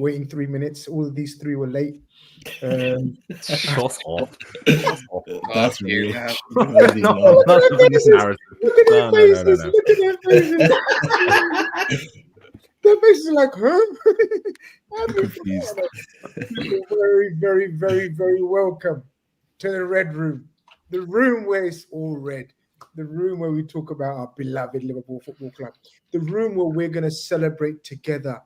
waiting 3 minutes. All of these three were late. Shut up. That's really no, really look low. at their faces. narrative. Look at their No. faces. Look at their faces. Their faces are like, huh? How do you Confused. You're very, very, very, very welcome to the Red Room. The room where it's all red. The room where we talk about our beloved Liverpool Football Club. The room where we're going to celebrate together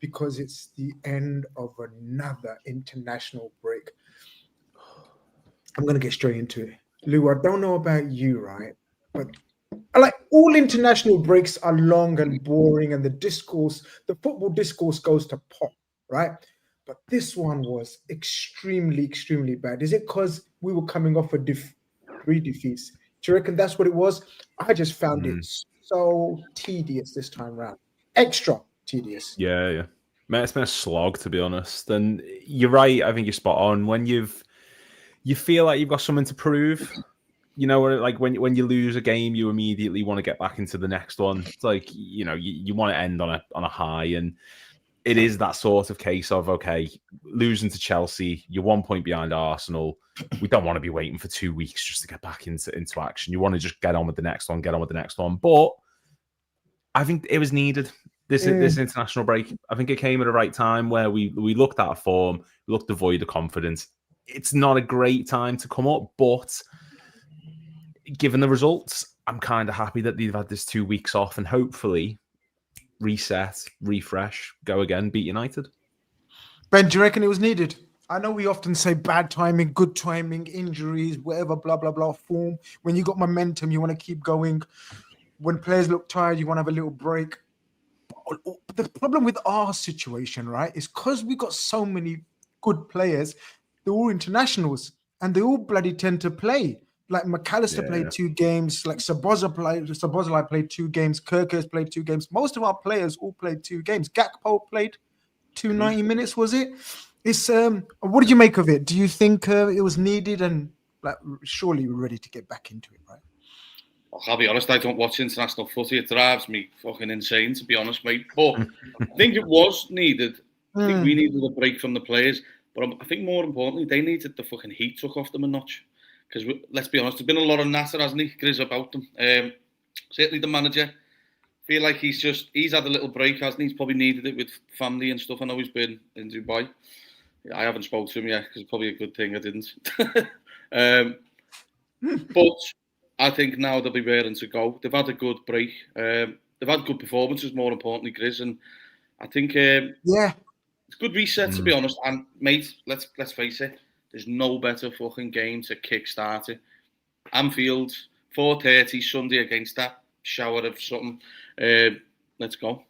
because it's the end of another international break. I'm going to get straight into it. Lou, I don't know about you, right? But like all international breaks are long and boring, and the football discourse goes to pot, right? But this one was extremely, extremely bad. Is it because we were coming off three defeats? Do you reckon that's what it was? I just found it so tedious this time round. Extra tedious. Yeah. Man, it's been a slog, to be honest. And you're right. I think you're spot on. When you feel like you've got something to prove, you know, like when you lose a game, you immediately want to get back into the next one. It's like, you know, you want to end on a high, and it is that sort of case of, okay, losing to Chelsea, you're 1 point behind Arsenal. We don't want to be waiting for 2 weeks just to get back into action. You want to just get on with the next one. But I think it was needed. This international break, I think it came at the right time where we looked at a form, we looked devoid of confidence. It's not a great time to come up, but given the results, I'm kind of happy that they've had this 2 weeks off and hopefully reset, refresh, go again, beat United. Ben, do you reckon it was needed? I know we often say bad timing, good timing, injuries, whatever, blah, blah, blah, form. When you got momentum, you want to keep going. When players look tired, you want to have a little break. The problem with our situation, right, is because we got so many good players, they're all internationals, and they all bloody tend to play. Like McAllister played 2 games, like Szoboszlai played 2 games, Kirkers played 2 games. Most of our players all played 2 games. Gakpo played 90 minutes, was it? It's what did you make of it? Do you think it was needed, and like surely we're ready to get back into it, right? I'll be honest, I don't watch international footy. It drives me fucking insane, to be honest, mate. But I think it was needed. I think we needed a break from the players. But I think more importantly, they needed the fucking heat took off them a notch. Because let's be honest, there's been a lot of natter, hasn't he, Grizz, about them. Certainly the manager. Feel like he's had a little break, hasn't he? He's probably needed it with family and stuff. I know he's been in Dubai. I haven't spoken to him yet, because it's probably a good thing I didn't. But I think now they'll be raring to go. They've had a good break. They've had good performances, more importantly, Grizz. And I think it's a good reset, to be honest. And, mate, let's face it, there's no better fucking game to kickstart it. Anfield, 4:30 Sunday against that shower of something. Let's go.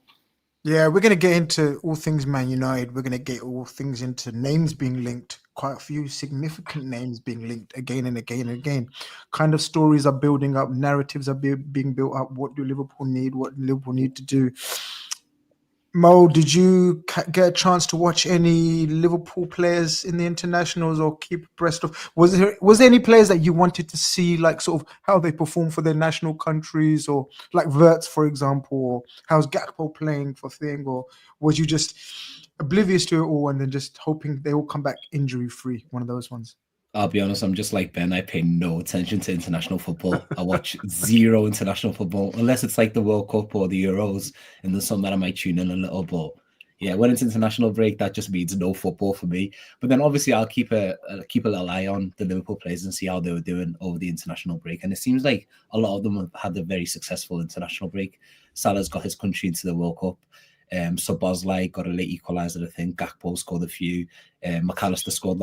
Yeah, we're going to get into all things Man United. We're going to get all things into names being linked. Quite a few significant names being linked again and again and again. Kind of stories are building up. Narratives are being built up. What do Liverpool need? What do Liverpool need to do? Mo, did you get a chance to watch any Liverpool players in the internationals or keep abreast of? Was there any players that you wanted to see, like sort of how they perform for their national countries, or like Wirtz, for example, or how's Gakpo playing for thing, or was you just oblivious to it all and then just hoping they all come back injury free? One of those ones. I'll be honest, I'm just like Ben. I pay no attention to international football. I watch zero international football, unless it's like the World Cup or the Euros, and there's some that I might tune in a little. But yeah, when it's international break, that just means no football for me. But then obviously I'll keep a little eye on the Liverpool players and see how they were doing over the international break. And it seems like a lot of them have had a very successful international break. Salah's got his country into the World Cup. Szoboszlai got a late equaliser, I think. Gakpo scored a few. McAllister scored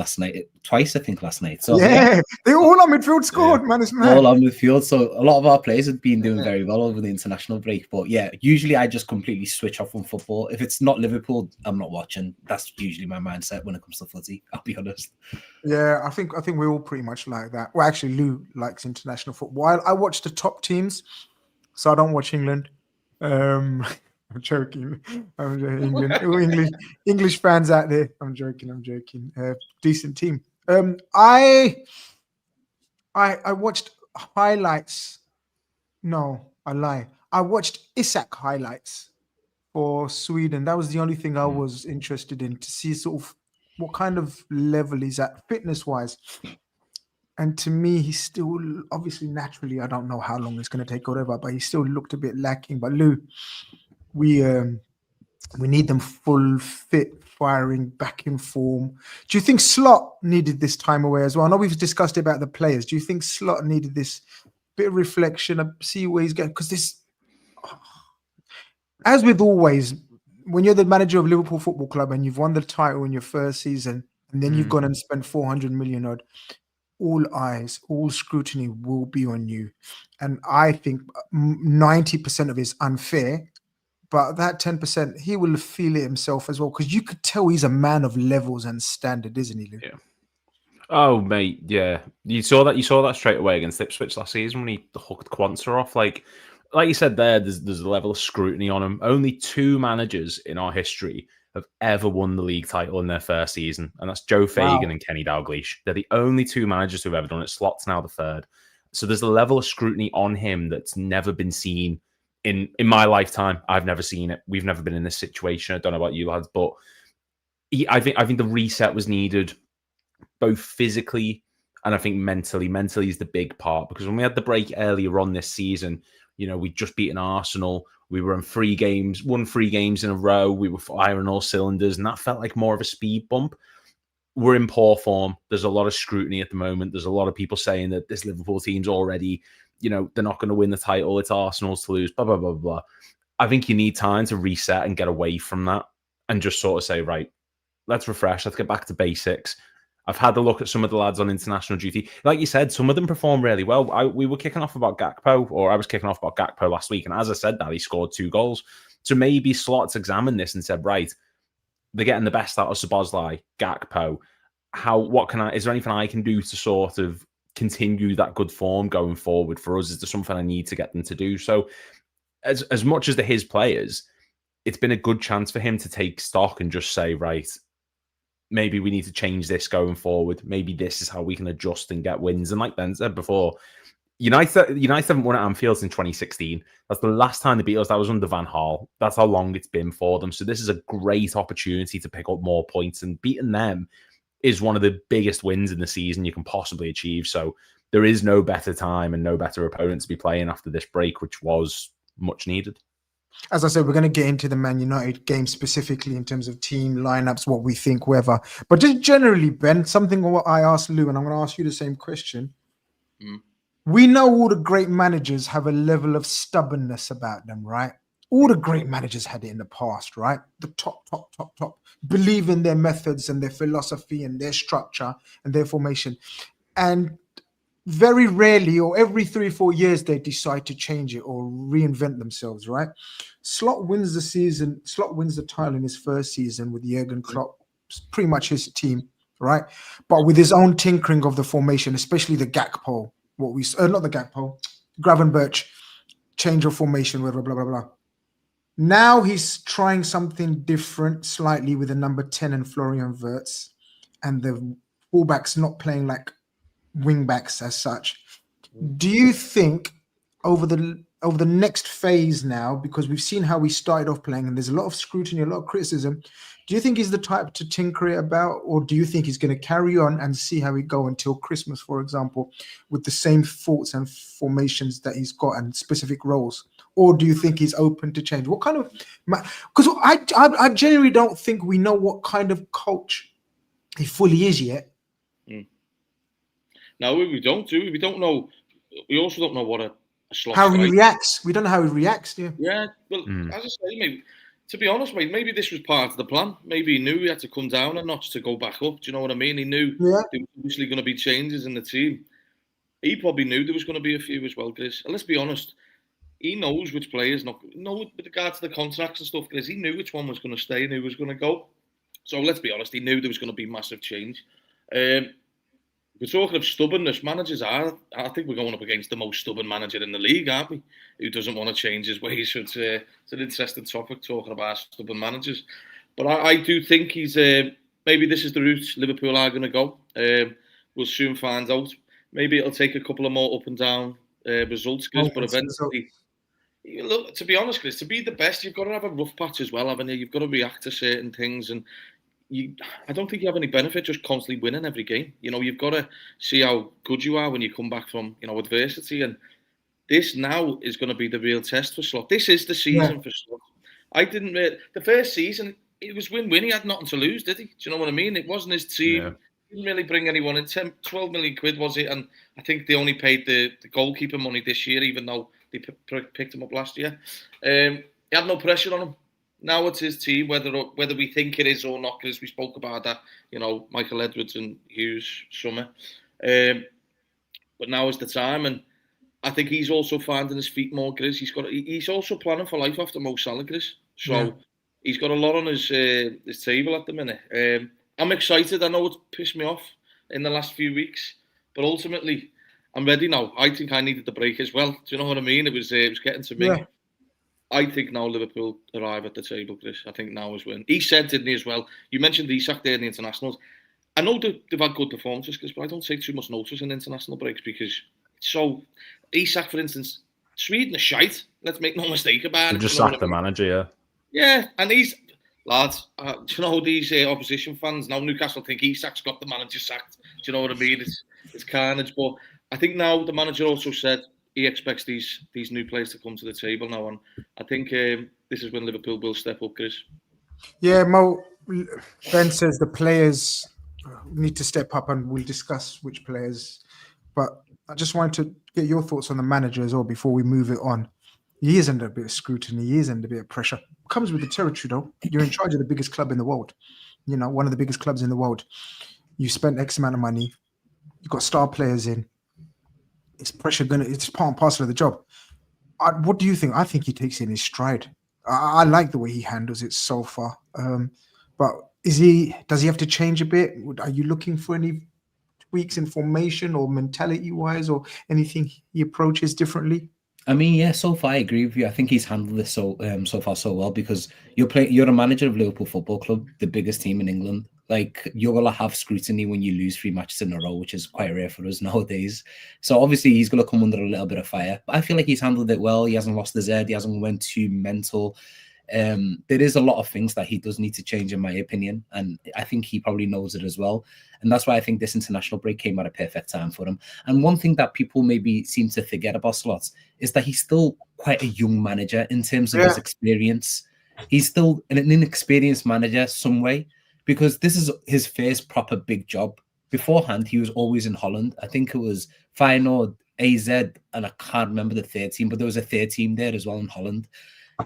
twice, I think, last night. So yeah, they all on midfield scored, man. It's mad. All on midfield. So a lot of our players have been doing very well over the international break. But yeah, usually I just completely switch off from football. If it's not Liverpool, I'm not watching. That's usually my mindset when it comes to footy, I'll be honest. Yeah, I think we're all pretty much like that. Well, actually, Lou likes international football. I watch the top teams, so I don't watch England. I'm joking. English fans out there. I'm joking. Decent team. I watched highlights. No, I lie. I watched Isak highlights for Sweden. That was the only thing I was interested in, to see sort of what kind of level he's at fitness-wise. And to me, he's still, obviously, naturally, I don't know how long it's going to take or whatever, but he still looked a bit lacking. But Lou, we need them full fit, firing, back in form. Do you think Slot needed this time away as well? I know we've discussed about the players. Do you think Slot needed this bit of reflection, see where he's going? Because this, as with always, when you're the manager of Liverpool Football Club and you've won the title in your first season, and then you've gone and spent 400 million odd, all eyes, all scrutiny will be on you. And I think 90% of it is unfair, but that 10%, he will feel it himself as well, because you could tell he's a man of levels and standard, isn't he, Lou? Yeah. Oh, mate, yeah. You saw that straight away against Ipswich last season when he hooked Quansah off. Like you said there, there's a level of scrutiny on him. Only 2 managers in our history have ever won the league title in their first season, and that's Joe Fagan and Kenny Dalglish. They're the only 2 managers who've ever done it. Slot's now the 3rd. So there's a level of scrutiny on him that's never been seen in my lifetime. I've never seen it. We've never been in this situation. I don't know about you lads, but I think the reset was needed, both physically and I think mentally. Mentally is the big part, because when we had the break earlier on this season, we'd just beaten Arsenal. We were in won 3 games in a row. We were firing all cylinders, and that felt like more of a speed bump. We're in poor form. There's a lot of scrutiny at the moment. There's a lot of people saying that this Liverpool team's already, they're not going to win the title. It's Arsenal's to lose, blah, blah, blah, blah. I think you need time to reset and get away from that and just sort of say, right, let's refresh. Let's get back to basics. I've had a look at some of the lads on international duty. Like you said, some of them perform really well. We were kicking off about Gakpo, or I was kicking off about Gakpo last week. And as I said that, he scored 2 goals. So maybe Slot's examined this and said, right, they're getting the best out of Szoboszlai, Gakpo. Is there anything I can do to sort of continue that good form going forward for us? Is there something I need to get them to do? So as much as they're his players, it's been a good chance for him to take stock and just say, right, maybe we need to change this going forward. Maybe this is how we can adjust and get wins. And like Ben said before, United haven't won at Anfield since 2016. That's the last time they beat us. That was under Van Gaal. That's how long it's been for them. So this is a great opportunity to pick up more points, and beating them is one of the biggest wins in the season you can possibly achieve. So there is no better time and no better opponent to be playing after this break, which was much needed. As I said, we're going to get into the Man United game specifically in terms of team lineups, what we think, whatever. But just generally, Ben, something what I asked Lou, and I'm going to ask you the same question. We know all the great managers have a level of stubbornness about them, right? All the great managers had it in the past, right? The top, believe in their methods and their philosophy and their structure and their formation. And very rarely, or every 3-4 years, they decide to change it or reinvent themselves, right? Slot wins the title in his first season with Jurgen Klopp, pretty much his team, right? But with his own tinkering of the formation, especially the Gakpo, Gravenberch, change of formation, blah, blah, blah, blah, blah. Now he's trying something different slightly with the number 10 and Florian Wirtz, and the fullbacks not playing like wing backs as such. Do you think over the next phase now, because we've seen how we started off playing and there's a lot of scrutiny, a lot of criticism, do you think he's the type to tinker it about, or do you think he's going to carry on and see how we go until Christmas, for example, with the same thoughts and formations that he's got and specific roles? Or do you think he's open to change? What kind of... Because I genuinely don't think we know what kind of coach he fully is yet. No, we don't do. We don't know. We also don't know what a slot. How he reacts. We don't know how he reacts. Yeah. Well, as I say, maybe, to be honest, mate, maybe this was part of the plan. Maybe he knew he had to come down a notch to go back up. Do you know what I mean? He knew there was obviously going to be changes in the team. He probably knew there was going to be a few as well, Grizz. And let's be honest, he knows which players with regard to the contracts and stuff, Grizz. He knew which one was going to stay and who was going to go. So let's be honest, he knew there was going to be massive change. We're talking of stubbornness. Managers I think we're going up against the most stubborn manager in the league, aren't we? Who doesn't want to change his ways. So it's an interesting topic, talking about stubborn managers. But I do think he's maybe this is the route Liverpool are going to go. We'll soon find out. Maybe it'll take a couple of more up and down results, but eventually, Look, to be honest, Chris, to be the best, you've got to have a rough patch as well, haven't you? You've got to react to certain things, and I don't think you have any benefit just constantly winning every game. You've got to see how good you are when you come back from, adversity, and this now is going to be the real test for Slot. This is the season for Slot. The first season, it was win-win. He had nothing to lose, did he? Do you know what I mean? It wasn't his team. Yeah. He didn't really bring anyone in. 12 million quid, was it? And I think they only paid the goalkeeper money this year, even though they picked him up last year. He had no pressure on him. Now it's his team, whether we think it is or not, because we spoke about that, Michael Edwards and Hughes summer. But now is the time, and I think he's also finding his feet more, Grizz. He's also planning for life after Mo Salah, Grizz. So he's got a lot on his table at the minute. I'm excited. I know it's pissed me off in the last few weeks, but ultimately, I'm ready now. I think I needed the break as well. Do you know what I mean? It was getting to me. Yeah. I think now Liverpool arrive at the table, Chris. I think now is when. He said, didn't he, as well? You mentioned Isak there in the internationals. I know they've had good performances, Chris, but I don't take too much notice in international breaks because Isak, for instance, Sweden are shite. Let's make no mistake about it. They just sacked the manager, yeah. Yeah, and lads, do you know these opposition fans now? Newcastle think Isak's got the manager sacked. Do you know what I mean? It's carnage. But I think now the manager also said he expects these new players to come to the table now, and I think this is when Liverpool will step up, Chris. Yeah, Mo. Ben says the players need to step up, and we'll discuss which players. But I just wanted to get your thoughts on the manager as well before we move it on. He is under a bit of scrutiny. He is under a bit of pressure. Comes with the territory, though. You're in charge of the biggest club in the world. One of the biggest clubs in the world. You spent X amount of money. You've got star players in. It's pressure. It's part and parcel of the job. What do you think? I think he takes it in his stride. I like the way he handles it so far. But does he have to change a bit? Are you looking for any tweaks in formation or mentality-wise, or anything he approaches differently? I mean, yeah, so far I agree with you. I think he's handled this so far so well because you're a manager of Liverpool Football Club, the biggest team in England. Like, you're going to have scrutiny when you lose 3 matches in a row, which is quite rare for us nowadays. So obviously he's going to come under a little bit of fire. But I feel like he's handled it well. He hasn't lost his head. He hasn't went too mental. There is a lot of things that he does need to change, in my opinion, and I think he probably knows it as well. And that's why I think this international break came at a perfect time for him. And one thing that people maybe seem to forget about Slot is that he's still quite a young manager in terms of his experience. He's still an inexperienced manager some way, because this is his first proper big job. Beforehand, he was always in Holland. I think it was Feyenoord, AZ, and I can't remember the third team, but there was a third team there as well in Holland.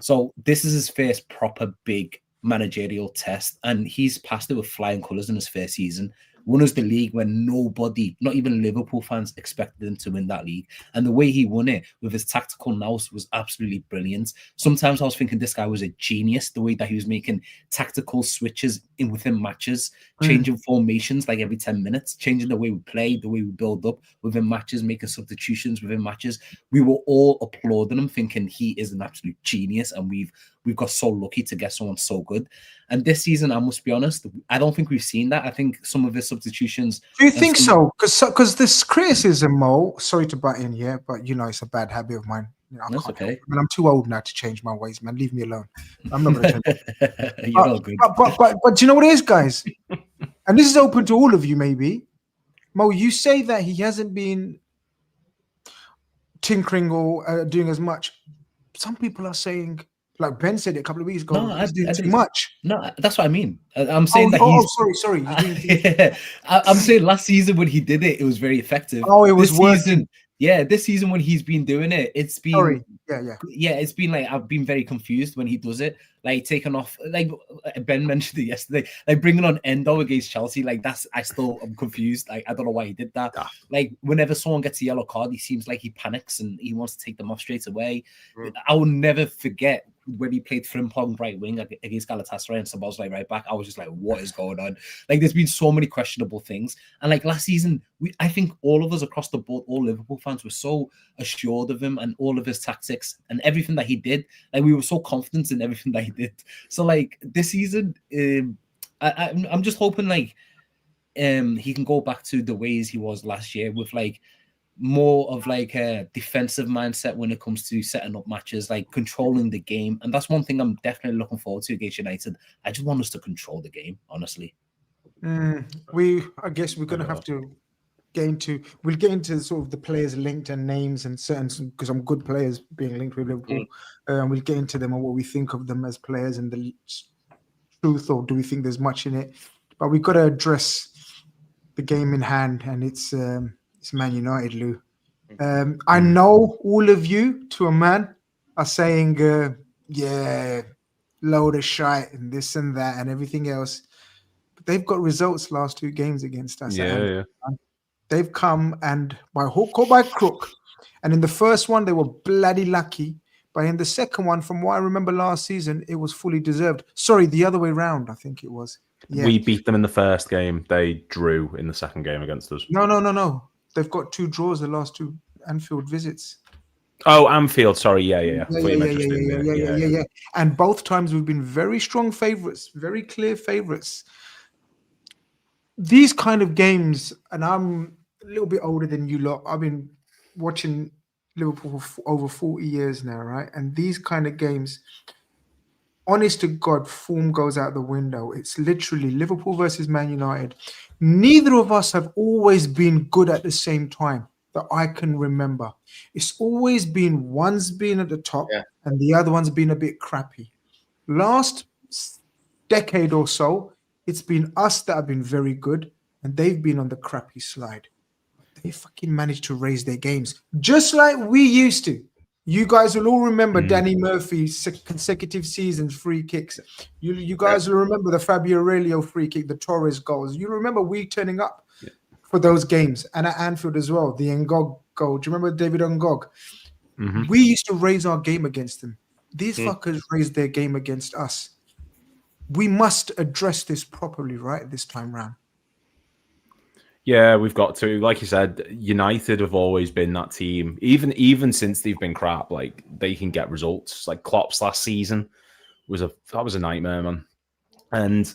So this is his first proper big managerial test, and he's passed it with flying colours in his first season. Won us the league when nobody, not even Liverpool fans, expected him to win that league. And the way he won it with his tactical nous was absolutely brilliant. Sometimes I was thinking this guy was a genius, the way that he was making tactical switches within matches, changing formations like every 10 minutes, changing the way we play, the way we build up within matches, making substitutions within matches. We were all applauding him, thinking he is an absolute genius, and we've got so lucky to get someone so good. And this season, I must be honest, I don't think we've seen that. I think some of his substitutions... Do you think so? Because this criticism, Mo, sorry to butt in here, but it's a bad habit of mine. That's okay. I'm too old now to change my ways, man. Leave me alone. I'm not going to change. You're all good. But do you know what it is, guys? And this is open to all of you, maybe. Mo, you say that he hasn't been tinkering or doing as much. Some people are saying... Like Ben said it a couple of weeks ago, he's doing too much. No, that's what I mean. I'm saying that he's... sorry. I'm saying last season when he did it, it was very effective. Oh, it was working. This season when he's been doing it, it's been... Sorry. Yeah, it's been like, I've been very confused when he does it. Like, taking off, like Ben mentioned it yesterday, like bringing on Endo against Chelsea, like I'm confused. Like, I don't know why he did that. Like, whenever someone gets a yellow card, he seems like he panics and he wants to take them off straight away. I will never forget when he played Frimpong right wing against Galatasaray and Szoboszlai right back. I was just like, what is going on? Like, there's been so many questionable things. And like last season, I think all of us across the board, all Liverpool fans, were so assured of him and all of his tactics and everything that he did. Like, we were so confident in everything that he did. So like this season, I'm just hoping like he can go back to the ways he was last year with like more of like a defensive mindset when it comes to setting up matches, like controlling the game. And that's one thing I'm definitely looking forward to against United. I just want us to control the game, honestly. I guess we're going to have to we'll get into sort of the players linked and names and certain, because some good players being linked with Liverpool. We'll get into them and what we think of them as players and the truth, or do we think there's much in it? But we've got to address the game in hand, and it's Man United, Lou. I know all of you, to a man, are saying, yeah, load of shite and this and that and everything else. But they've got results last 2 games against us. Yeah. They've come and by hook or by crook. And in the first one, they were bloody lucky. But in the second one, from what I remember last season, it was fully deserved. Sorry, the other way round, I think it was. Yeah. We beat them in the first game. They drew in the second game against us. No. They've got 2 draws the last 2 Anfield visits. Oh, Anfield. Sorry. Yeah. Yeah. And both times we've been very strong favourites, very clear favourites. These kind of games, and I'm a little bit older than you lot. I've been watching Liverpool for over 40 years now, right? And these kind of games, honest to God, form goes out the window. It's literally Liverpool versus Man United. Neither of us have always been good at the same time that I can remember. It's always been one's been at the top and the other one's been a bit crappy. Last decade or so, it's been us that have been very good and they've been on the crappy slide. They fucking managed to raise their games just like we used to. You guys will all remember Danny Murphy's consecutive seasons free kicks. You guys will remember the Fabio Aurelio free kick, the Torres goals. You remember we turning up for those games, and at Anfield as well, the Ngog goal. Do you remember David Ngog? We used to raise our game against them. These fuckers raised their game against us. We must address this properly, right, this time round. Yeah, we've got to. Like you said, United have always been that team. Even since they've been crap, like they can get results. Like Klopp's last season was a nightmare, man. And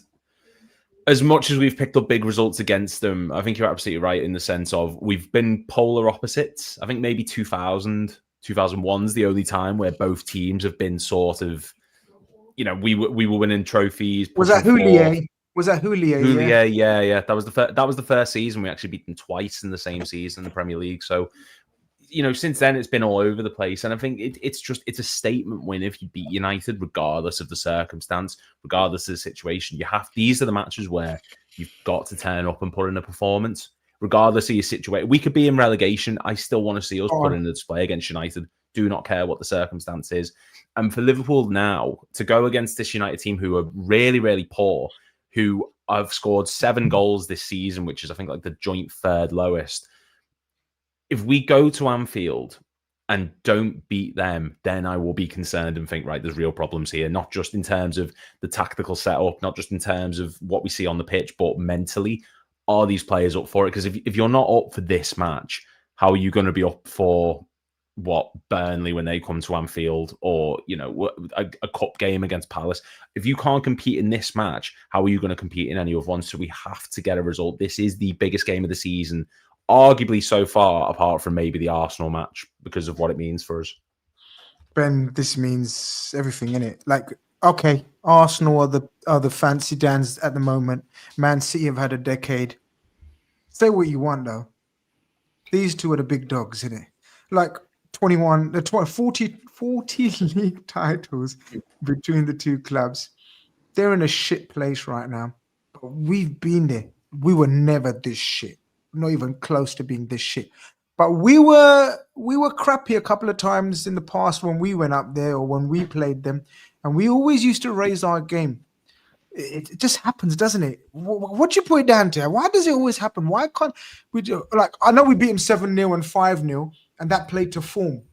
as much as we've picked up big results against them, I think you're absolutely right in the sense of we've been polar opposites. I think maybe 2001's the only time where both teams have been sort of, we were winning trophies. Was that Houllier? Was that Houllier? Houllier, yeah. That was the first season. We actually beat them twice in the same season in the Premier League. So, since then it's been all over the place. And I think it's a statement win if you beat United, regardless of the circumstance, regardless of the situation. These are the matches where you've got to turn up and put in a performance, regardless of your situation. We could be in relegation. I still want to see us put in a display against United. Do not care what the circumstance is. And for Liverpool now to go against this United team who are really, really poor, who have scored 7 goals this season, which is, I think, like the joint 3rd lowest. If we go to Anfield and don't beat them, then I will be concerned and think, right, there's real problems here, not just in terms of the tactical setup, not just in terms of what we see on the pitch, but mentally, are these players up for it? Because if you're not up for this match, how are you going to be up for Burnley when they come to Anfield, or a cup game against Palace? If you can't compete in this match, how are you going to compete in any other ones? So we have to get a result. This is the biggest game of the season, arguably so far, apart from maybe the Arsenal match, because of what it means for us. Ben, this means everything, innit? Like, okay, Arsenal are the fancy dans at the moment. Man City have had a decade. Say what you want, though. These two are the big dogs, innit? Like 40 league titles between the two clubs. They're in a shit place right now. But we've been there. We were never this shit. Not even close to being this shit. But we were crappy a couple of times in the past when we went up there or when we played them. And we always used to raise our game. It just happens, doesn't it? What do you put it down to? Why does it always happen? Why can't we do, I know we beat them 7-0 and 5-0. And that played to form.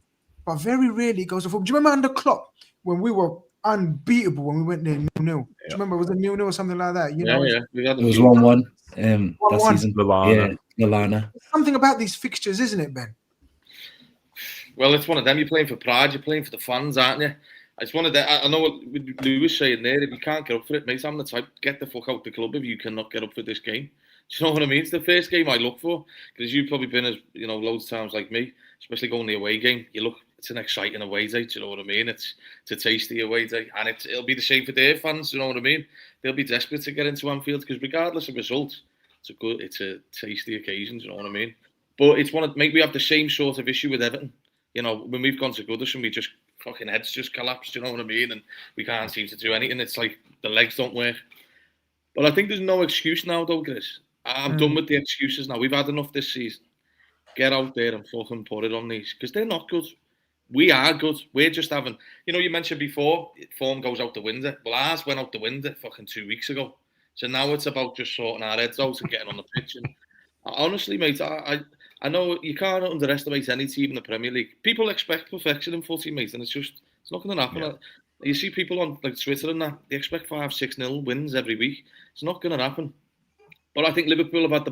But very rarely it goes to form. Do you remember under Klopp when we were unbeatable when we went there 0-0? Do you remember? Was it 0-0 or something like that? It was 1-1 that season. Lallana. Something about these fixtures, isn't it, Ben? Well, it's one of them. You're playing for pride. You're playing for the fans, aren't you? It's one of the. I know what Lou was saying there. If you can't get up for it, mate, I'm the type. Get the fuck out the club if you cannot get up for this game. Do you know what I mean? It's the first game I look for, because you've probably been, as you know, loads of times like me, especially going the away game. You look, it's an exciting away day. Do you know what I mean? It's a tasty away day, and it'll be the same for their fans. Do you know what I mean? They'll be desperate to get into Anfield, because regardless of results, it's a tasty occasion. Do you know what I mean? But it's one of, maybe we have the same sort of issue with Everton. You know, when we've gone to Goodison, we just fucking heads just collapsed. You know what I mean? And we can't seem to do anything. It's like the legs don't work. But I think there's no excuse now, though, Chris. I'm done with the excuses now. We've had enough this season. Get out there and fucking put it on these, because they're not good. We are good. We're just having, you know, you mentioned before, form goes out the window. Well, ours went out the window fucking 2 weeks ago. So now it's about just sorting our heads out and getting on the pitch. And honestly, mate, I know you can't underestimate any team in the Premier League. People expect perfection in footy, mate, and it's not going to happen. Yeah. You see people on like Twitter and that, they expect 5-6-0 wins every week. It's not going to happen. But I think Liverpool have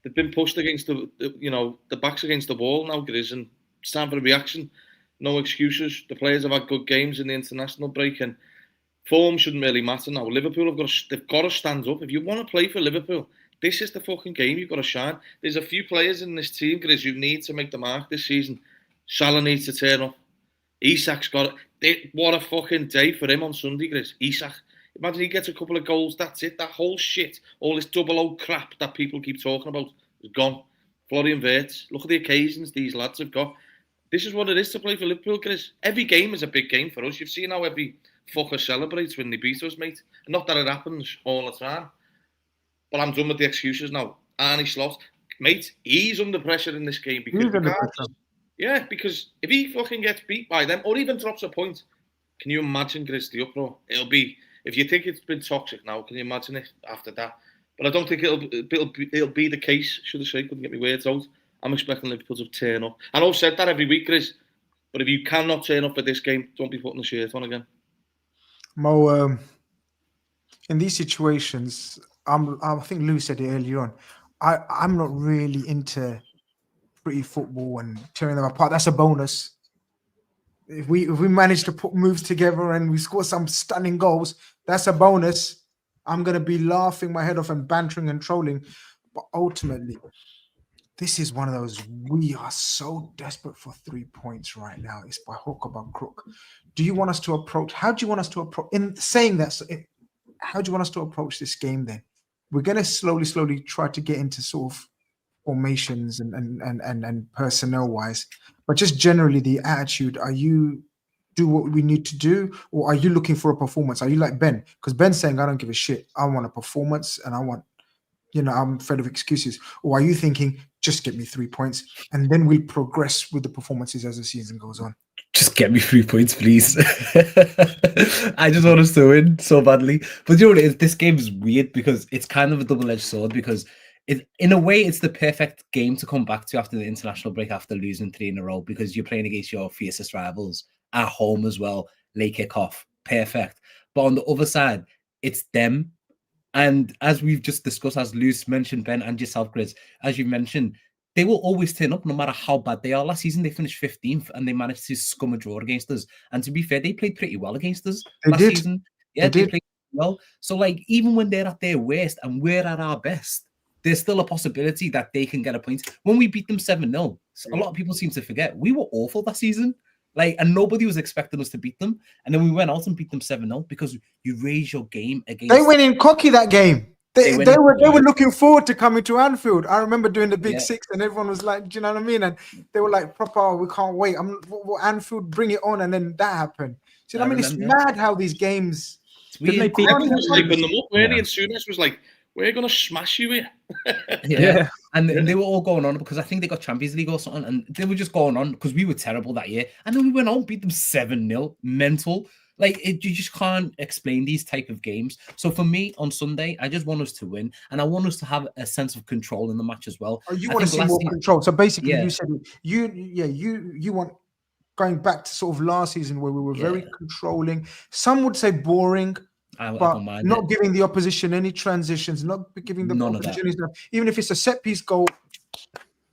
they've been pushed against the backs against the wall now, Grizz, and it's time for a reaction. No excuses. The players have had good games in the international break, and form shouldn't really matter now. Liverpool they've got to stand up. If you want to play for Liverpool, this is the fucking game. You've got to shine. There's a few players in this team, Grizz, who need to make the mark this season. Salah needs to turn up. Isak's got it. What a fucking day for him on Sunday, Grizz. Isak. Imagine he gets a couple of goals. That's it. That whole shit, all this double O crap that people keep talking about, is gone. Florian Wirtz. Look at the occasions these lads have got. This is what it is to play for Liverpool, Chris. Every game is a big game for us. You've seen how every fucker celebrates when they beat us, mate. Not that it happens all the time. But I'm done with the excuses now. Arne Slot, mate, he's under pressure in this game. Because because if he fucking gets beat by them, or even drops a point, can you imagine, Chris, the uproar? It'll be, if you think it's been toxic now, can you imagine it after that? But I don't think it'll be the case, should I say, couldn't get my words out. I'm expecting Liverpool to turn up. I know I've said that every week, Chris, but if you cannot turn up for this game, don't be putting the shirt on again. Mo, in these situations, I think Lou said it earlier on, I'm not really into pretty football and tearing them apart. That's a bonus. If we manage to put moves together and we score some stunning goals, that's a bonus. I'm going to be laughing my head off and bantering and trolling. But ultimately, this is one of those, we are so desperate for 3 points right now. It's by hook or by crook. Do you want us to approach? How do you want us to approach? In saying that, how do you want us to approach this game then? We're going to slowly try to get into sort of formations and personnel-wise. But just generally the attitude, are you do what we need to do, or are you looking for a performance? Are you like Ben? Because Ben's saying, I don't give a shit. I want a performance and I want, I'm fed of excuses. Or are you thinking, just get me 3 points and then we'll progress with the performances as the season goes on? Just get me 3 points, please. I just want us to win so badly. But you know what it is? This game is weird because it's kind of a double-edged sword, because in a way, it's the perfect game to come back to after the international break, after losing 3 in a row, because you're playing against your fiercest rivals at home as well. Late kick-off. Perfect. But on the other side, it's them. And as we've just discussed, as Luce mentioned, Ben, and yourself, Grizz, as you mentioned, they will always turn up no matter how bad they are. Last season, they finished 15th and they managed to scum a draw against us. And to be fair, they played pretty well against us last season. Yeah, they played well. So, like, even when they're at their worst and we're at our best, there's still a possibility that they can get a point. When we beat them 7-0, a lot of people seem to forget, we were awful that season. Like, and nobody was expecting us to beat them. And then we went out and beat them 7-0 because you raise your game against. They went in cocky that game. They were looking forward to coming to Anfield. I remember doing the Big Six, and everyone was like, "Do you know what I mean?" And they were like, "Proper, we can't wait. Anfield, bring it on!" And then that happened. So I mean, it's mad how these games. Everyone was hyping them up, weren't they? And Souness was like, "We're gonna smash you here." Yeah. And they were all going on because I think they got Champions League or something, and they were just going on because we were terrible that year. And then we went on, beat them 7-0, mental. Like, you just can't explain these type of games. So for me, on Sunday, I just want us to win, and I want us to have a sense of control in the match as well. Oh, you want to see more control. So basically, you said you want going back to sort of last season where we were very controlling. Some would say boring. But not giving the opposition any transitions, not giving the opposition any stuff. Even if it's a set piece goal,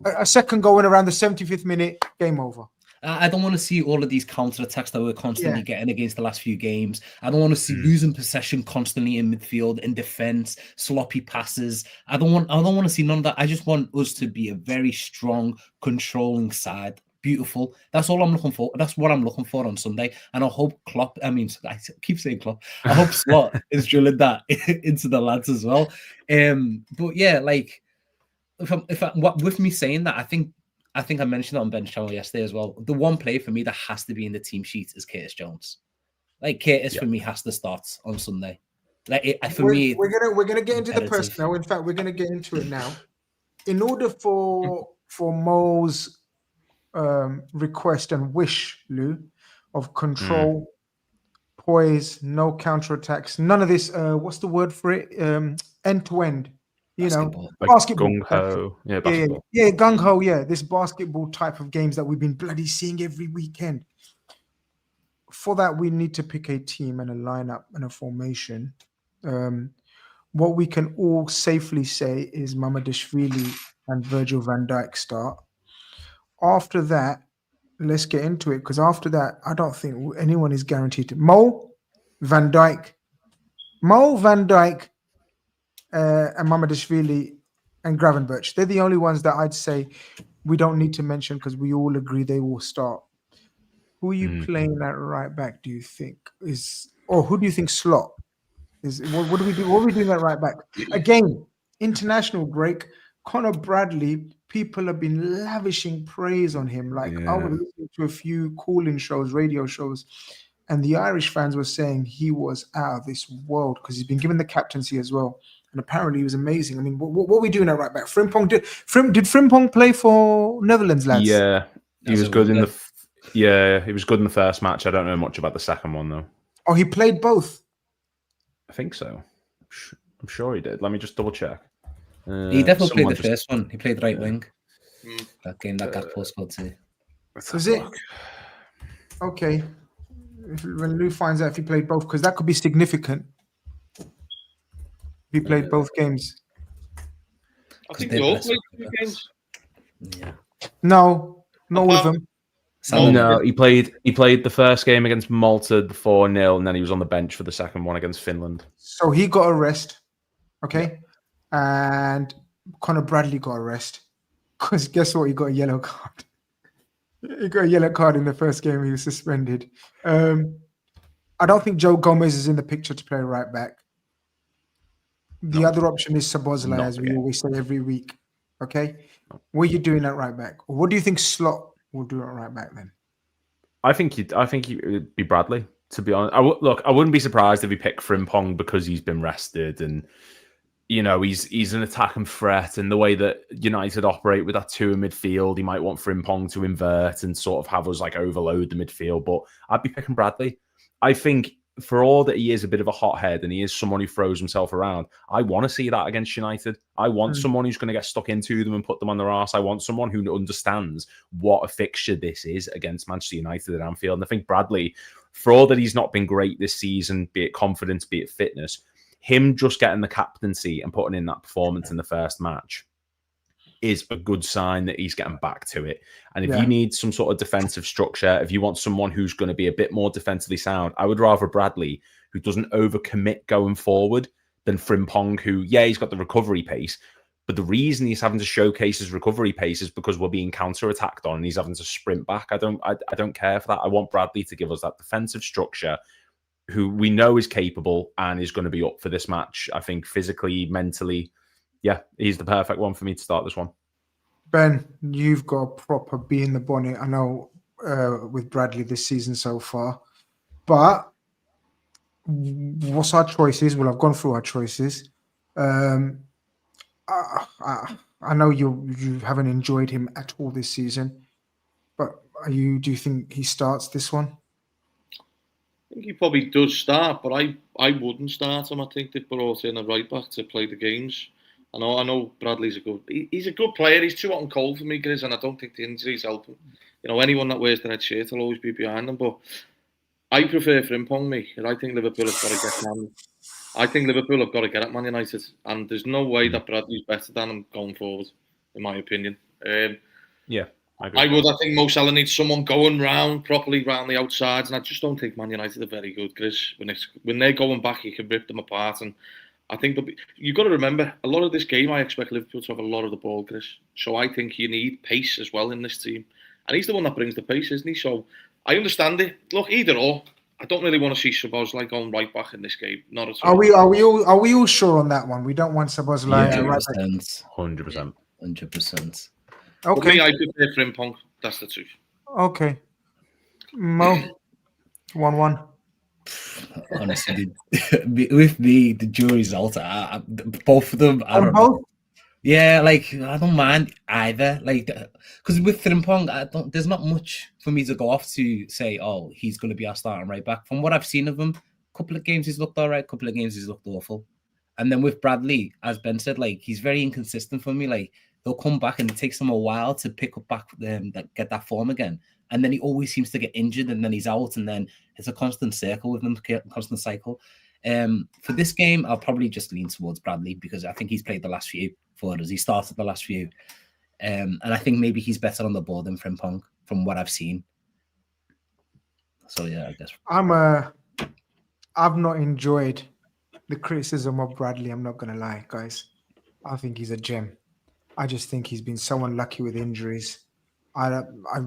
a second goal in around the 75th minute, game over. I don't want to see all of these counter-attacks that we're constantly getting against the last few games. I don't want to see losing possession constantly in midfield, in defense, sloppy passes. I don't want to see none of that. I just want us to be a very strong, controlling side. Beautiful. That's all I'm looking for. That's what I'm looking for on Sunday. And I hope Klopp, I keep saying Klopp. I hope Slot is drilling that into the lads as well. But yeah, like with me saying that, I think I mentioned it on Ben's channel yesterday as well. The one player for me that has to be in the team sheet is Curtis Jones. Like Curtis for me has to start on Sunday. Like we're gonna get into the personnel. In fact, we're gonna get into it now. In order for Mo's request and wish, Lou, of control, poise, no counterattacks, none of this. What's the word for it? End to end. Basketball. Basketball. Gung ho. Yeah, basketball. Yeah, gung ho. Yeah, this basketball type of games that we've been bloody seeing every weekend. For that, we need to pick a team and a lineup and a formation. What we can all safely say is Mamadashvili and Virgil van Dijk start. After that, let's get into it, because after that, I don't think anyone is guaranteed to. Mo, Van Dijk, and Mamadashvili and Gravenberch. They're the only ones that I'd say we don't need to mention because we all agree they will start. Who are you playing at right back, do you think? Who do you think Slot is? What do we do? What are we doing at right back? Again, international break. Conor Bradley, people have been lavishing praise on him. I was listening to a few call-in shows, radio shows, and the Irish fans were saying he was out of this world because he's been given the captaincy as well. And apparently he was amazing. I mean, what are we doing at right back? Frimpong did Frimpong play for Netherlands, lads? Yeah, he was good in the he was good in the first match. I don't know much about the second one though. Oh, he played both. I think so. I'm sure he did. Let me just double check. He definitely played the first one. He played right wing. That game that Gakpo scored too. Was it? Okay. When Lou finds out if he played both, because that could be significant. He played both games. I think they all played 2 games. Yeah. No, not all of them. No, he played the first game against Malta, the 4-0, and then he was on the bench for the second one against Finland. So he got a rest, okay? And Conor Bradley got a rest. Because guess what? He got a yellow card. He got a yellow card in the first game. He was suspended. I don't think Joe Gomez is in the picture to play right back. The other option is Szoboszlai, as we always say every week. Okay? What are you doing at right back? Or what do you think Slot will do at right back then? I think it would be Bradley, to be honest. I wouldn't be surprised if he picked Frimpong because he's been rested and he's an attacking threat, and the way that United operate with that 2 in midfield, he might want Frimpong to invert and sort of have us overload the midfield. But I'd be picking Bradley. I think for all that he is a bit of a hothead and he is someone who throws himself around, I want to see that against United. I want someone who's going to get stuck into them and put them on their arse. I want someone who understands what a fixture this is against Manchester United at Anfield. And I think Bradley, for all that he's not been great this season, be it confidence, be it fitness, him just getting the captaincy and putting in that performance in the first match is a good sign that he's getting back to it. And if you need some sort of defensive structure, if you want someone who's going to be a bit more defensively sound, I would rather Bradley, who doesn't overcommit going forward, than Frimpong, who, he's got the recovery pace. But the reason he's having to showcase his recovery pace is because we're being counter-attacked on and he's having to sprint back. I don't care for that. I want Bradley to give us that defensive structure, who we know is capable and is going to be up for this match. I think physically, mentally, he's the perfect one for me to start this one. Ben, you've got a proper bee in the bonnet, I know, with Bradley this season so far. But what's our choices? Well, I've gone through our choices. I know you haven't enjoyed him at all this season, but do you think he starts this one? I think he probably does start, but I wouldn't start him. I think they brought in a right back to play the games. I know Bradley's he's a good player. He's too hot and cold for me, Grizz, and I don't think the injuries help him. Anyone that wears the red shirt will always be behind him, but I prefer Frimpong, me. I think Liverpool have got to get Man. I think Liverpool have got to get at Man United, and there's no way that Bradley's better than him going forward, in my opinion. I I would. I think Mo Salah needs someone going properly round the outsides, and I just don't think Man United are very good, Grizz. When they're going back, you can rip them apart, and I think you've got to remember a lot of this game. I expect Liverpool to have a lot of the ball, Grizz. So I think you need pace as well in this team, and he's the one that brings the pace, isn't he? So I understand it. Look, either or. I don't really want to see Szoboszlai going right back in this game. Not at all. Are we all sure on that one? We don't want Szoboszlai Yeah, right back. 100%. 100%. Okay. For me, I prefer Frimpong. That's the truth. Okay. Mo, 1-1. Honestly, with the jury's out, both of them. I don't know. Yeah, like I don't mind either. Like, because with Frimpong, there's not much for me to go off to say. Oh, he's going to be our starting right back. From what I've seen of him, a couple of games he's looked all right. A couple of games he's looked awful. And then with Bradley, as Ben said, like he's very inconsistent for me. Like he'll come back and it takes him a while to pick up back, get that form again. And then he always seems to get injured, and then he's out, and then it's a constant circle with him, constant cycle. For this game, I'll probably just lean towards Bradley because I think he's played the last few for us. He started the last few. And I think maybe he's better on the ball than Frimpong from what I've seen. So, yeah, I guess. I've not enjoyed the criticism of Bradley. I'm not going to lie, guys. I think he's a gem. I just think he's been so unlucky with injuries. I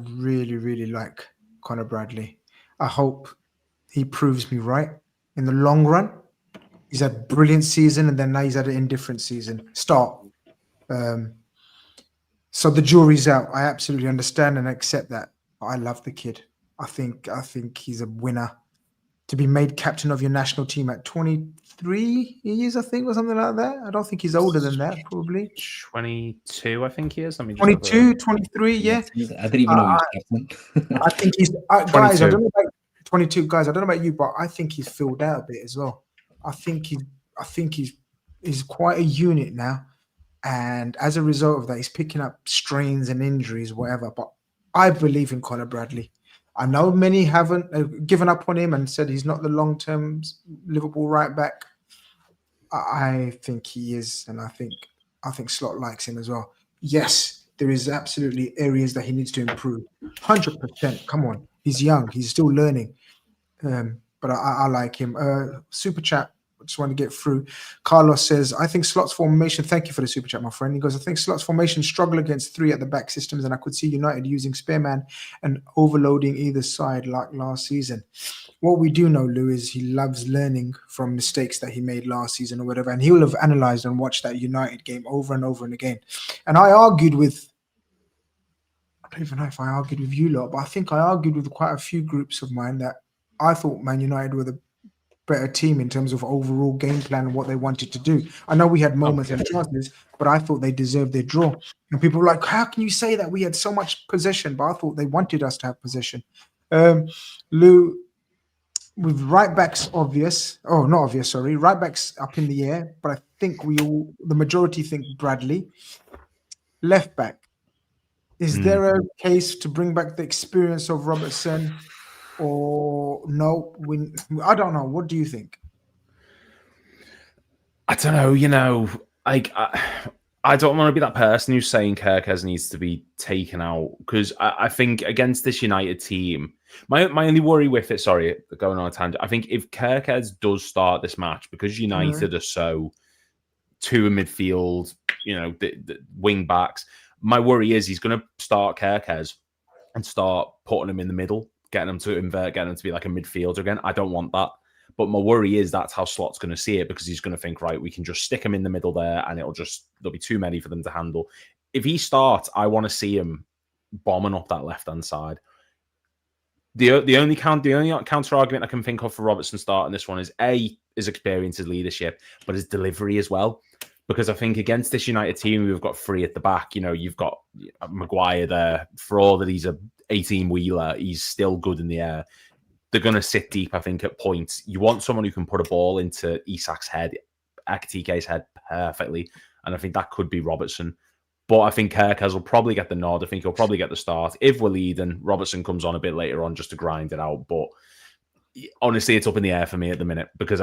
really, really like Conor Bradley. I hope he proves me right in the long run. He's had a brilliant season, and then now he's had an indifferent season. So the jury's out. I absolutely understand and accept that. I love the kid. I think he's a winner. To be made captain of your national team at 23 years, I think, or something like that. I don't think he's older than that, probably. 22, I think he is. 22, 23, yeah. I didn't even know he was captain. I think he's... guys, I don't know about 22, guys. I don't know about you, but I think he's filled out a bit as well. I think he's quite a unit now. And as a result of that, he's picking up strains and injuries, whatever. But I believe in Conor Bradley. I know many haven't given up on him and said he's not the long-term Liverpool right back. I think he is, and I think Slot likes him as well. Yes, there is absolutely areas that he needs to improve. 100%. Come on, he's young, he's still learning. But I like him. Super chat. I just want to get through. Carlos says, I think Slot's formation, thank you for the super chat, my friend. He goes, I think Slot's formation struggle against three at the back systems, and I could see United using Spearman and overloading either side like last season. What we do know, Lou, is he loves learning from mistakes that he made last season or whatever, and he will have analysed and watched that United game over and over and again. And I don't even know if I argued with you lot, but I think I argued with quite a few groups of mine that I thought Man United were the better team in terms of overall game plan and what they wanted to do. I know we had moments and chances, but I thought they deserved their draw. And people were like, how can you say that? We had so much possession, but I thought they wanted us to have possession. Lou, with right backs right backs up in the air, but I think the majority think Bradley. Left back, is there a case to bring back the experience of Robertson? Or no, I don't know. What do you think? I don't know. Like I don't want to be that person who's saying Kerkez needs to be taken out, because I think against this United team, my only worry with it, sorry, going on a tangent, I think if Kerkez does start this match, because United are so two in midfield, the wing backs, my worry is he's going to start Kerkez and start putting him in the middle, getting him to invert, getting him to be like a midfielder again. I don't want that. But my worry is that's how Slot's going to see it, because he's going to think, right, we can just stick him in the middle there and there'll be too many for them to handle. If he starts, I want to see him bombing up that left-hand side. The only counter argument I can think of for Robertson starting this one is his experience, his leadership, but his delivery as well. Because I think against this United team, we've got three at the back. You've got Maguire there. For all that he's a 18-wheeler, he's still good in the air. They're going to sit deep, I think, at points. You want someone who can put a ball into Isak's head, Ekitike's head perfectly. And I think that could be Robertson. But I think Kerkez will probably get the nod. I think he'll probably get the start. If we're leading, Robertson comes on a bit later on just to grind it out. But honestly, it's up in the air for me at the minute, because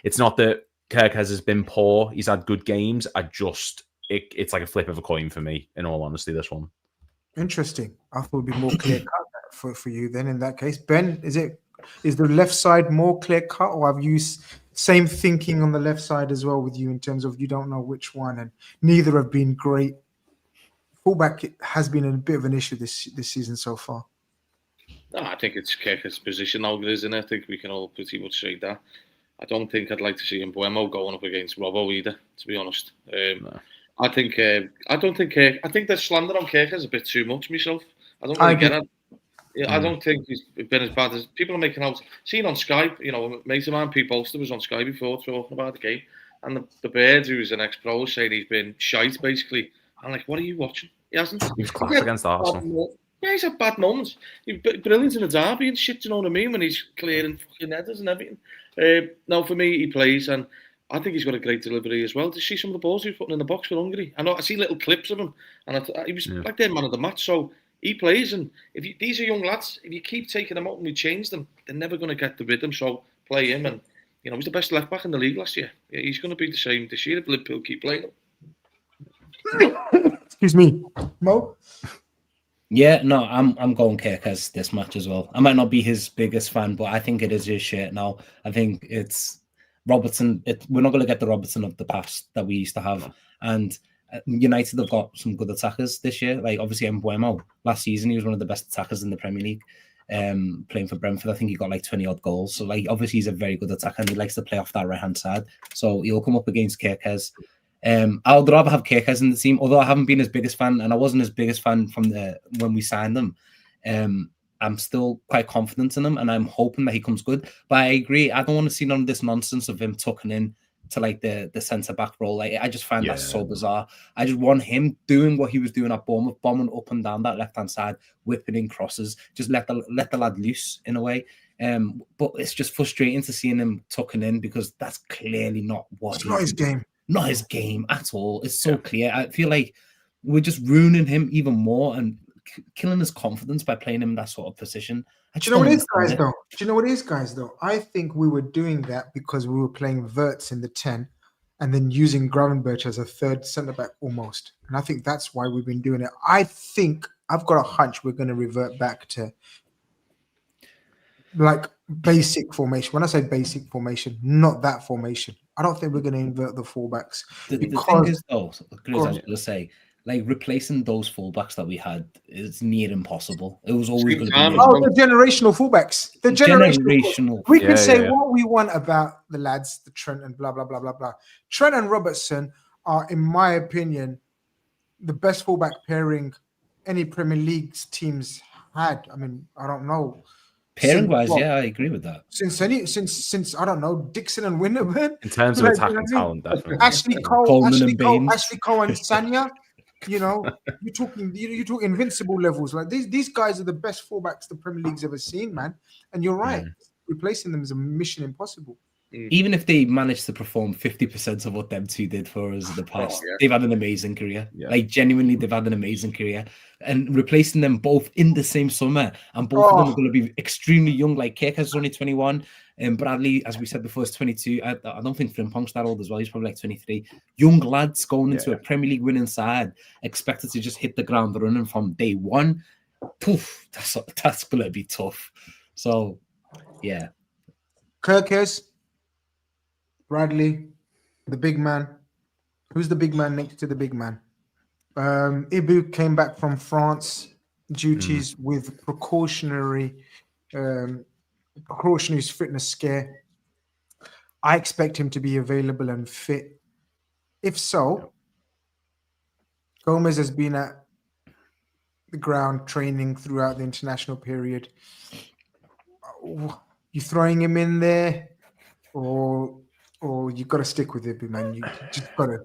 it's not that Kerkez has been poor. He's had good games. It's like a flip of a coin for me, in all honesty, this one. Interesting. I thought it would be more clear cut for you then. In that case, Ben, is the left side more clear cut, or have you same thinking on the left side as well with you in terms of you don't know which one, and neither have been great. Fullback has been a bit of an issue this season so far. No, I think it's Keke's position now, isn't it? I think we can all pretty much say that. I don't think I'd like to see Mbeumo going up against Robbo either, to be honest. No. I think the slander on Keke is a bit too much myself. I don't really get it. Yeah, I don't think he's been as bad as people are making out. Seen on Skype, a mate of mine, Pete Bolster, was on Skype before talking about the game, and the Bird, who's an ex-pro, was saying he's been shite basically. I'm like, what are you watching? He hasn't. He was class against Arsenal. Yeah, he's had bad moments. He's brilliant in the derby and shit. You know what I mean? When he's clearing fucking headers and everything. Now for me, he plays, and I think he's got a great delivery as well. To see some of the balls he was putting in the box for Hungary, I see little clips of him, and he was like their man of the match. So he plays, and these are young lads, if you keep taking them out and we change them, they're never going to get the rhythm. So play him, and he's the best left back in the league last year. He's going to be the same this year if Liverpool keep playing him. Excuse me, Mo. Yeah, no, I'm going Keke's this match as well. I might not be his biggest fan, but I think it is his shirt now. I think it's Robertson. We're not going to get the Robertson of the past that we used to have. And United have got some good attackers this year. Like, obviously, Mbeumo. Last season, he was one of the best attackers in the Premier League, playing for Brentford. I think he got like 20-odd goals. So, like, obviously, he's a very good attacker, and he likes to play off that right-hand side. So, he'll come up against Keke's. I would rather have Keke's in the team, although I haven't been his biggest fan, and I wasn't his biggest fan from when we signed him. I'm still quite confident in him, and I'm hoping that he comes good. But I agree, I don't want to see none of this nonsense of him tucking in to like the centre back role. Like, I just find that so bizarre. I just want him doing what he was doing at Bournemouth, bombing up and down that left hand side, whipping in crosses. Just let the lad loose in a way. But it's just frustrating to seeing him tucking in, because that's clearly not what it's not his game. Not his game at all. It's so clear. I feel like we're just ruining him even more and killing his confidence by playing him in that sort of position. Do you know what it is, guys, though? Do you know what it is, guys, though? I think we were doing that because we were playing Wirtz in the 10 and then using Gravenberch as a third centre-back almost. And I think that's why we've been doing it. I think, I've got a hunch we're going to revert back to like basic formation. When I say basic formation, not that formation. I don't think we're going to invert the fullbacks. The thing is, though, Grizz, I was going to say, like, replacing those fullbacks that we had is near impossible. It was always going to be. Oh, the generational fullbacks. The generational. We can say what we want about the lads, the Trent and blah, blah, blah, blah, blah. Trent and Robertson are, in my opinion, the best fullback pairing any Premier League teams had. I mean, I don't know. Pairing wise, yeah, I agree with that. Since I don't know, Dixon and Winterburn. In terms of attacking talent, definitely. Ashley Cole and Sanya. You're talking invincible levels. Like these guys are the best fullbacks the Premier League's ever seen, man. And you're right. Replacing them is a mission impossible. Even if they managed to perform 50% of what them two did for us in the past, they've had an amazing career. Yeah. Like, genuinely, they've had an amazing career. And replacing them both in the same summer, and both of them are going to be extremely young. Like, Keke's only 21, and Bradley, as we said before, is 22. I don't think Frimpong's that old as well. He's probably like 23. Young lads going into a Premier League winning side, expected to just hit the ground running from day one. Poof, that's going to be tough. So, yeah. Kirkes, Bradley, the big man. Who's the big man next to the big man? Ibu came back from France duties with precautionary fitness scare. I expect him to be available and fit. If so, Gomez has been at the ground training throughout the international period. You throwing him in there, or you got to stick with it, man? You just got to.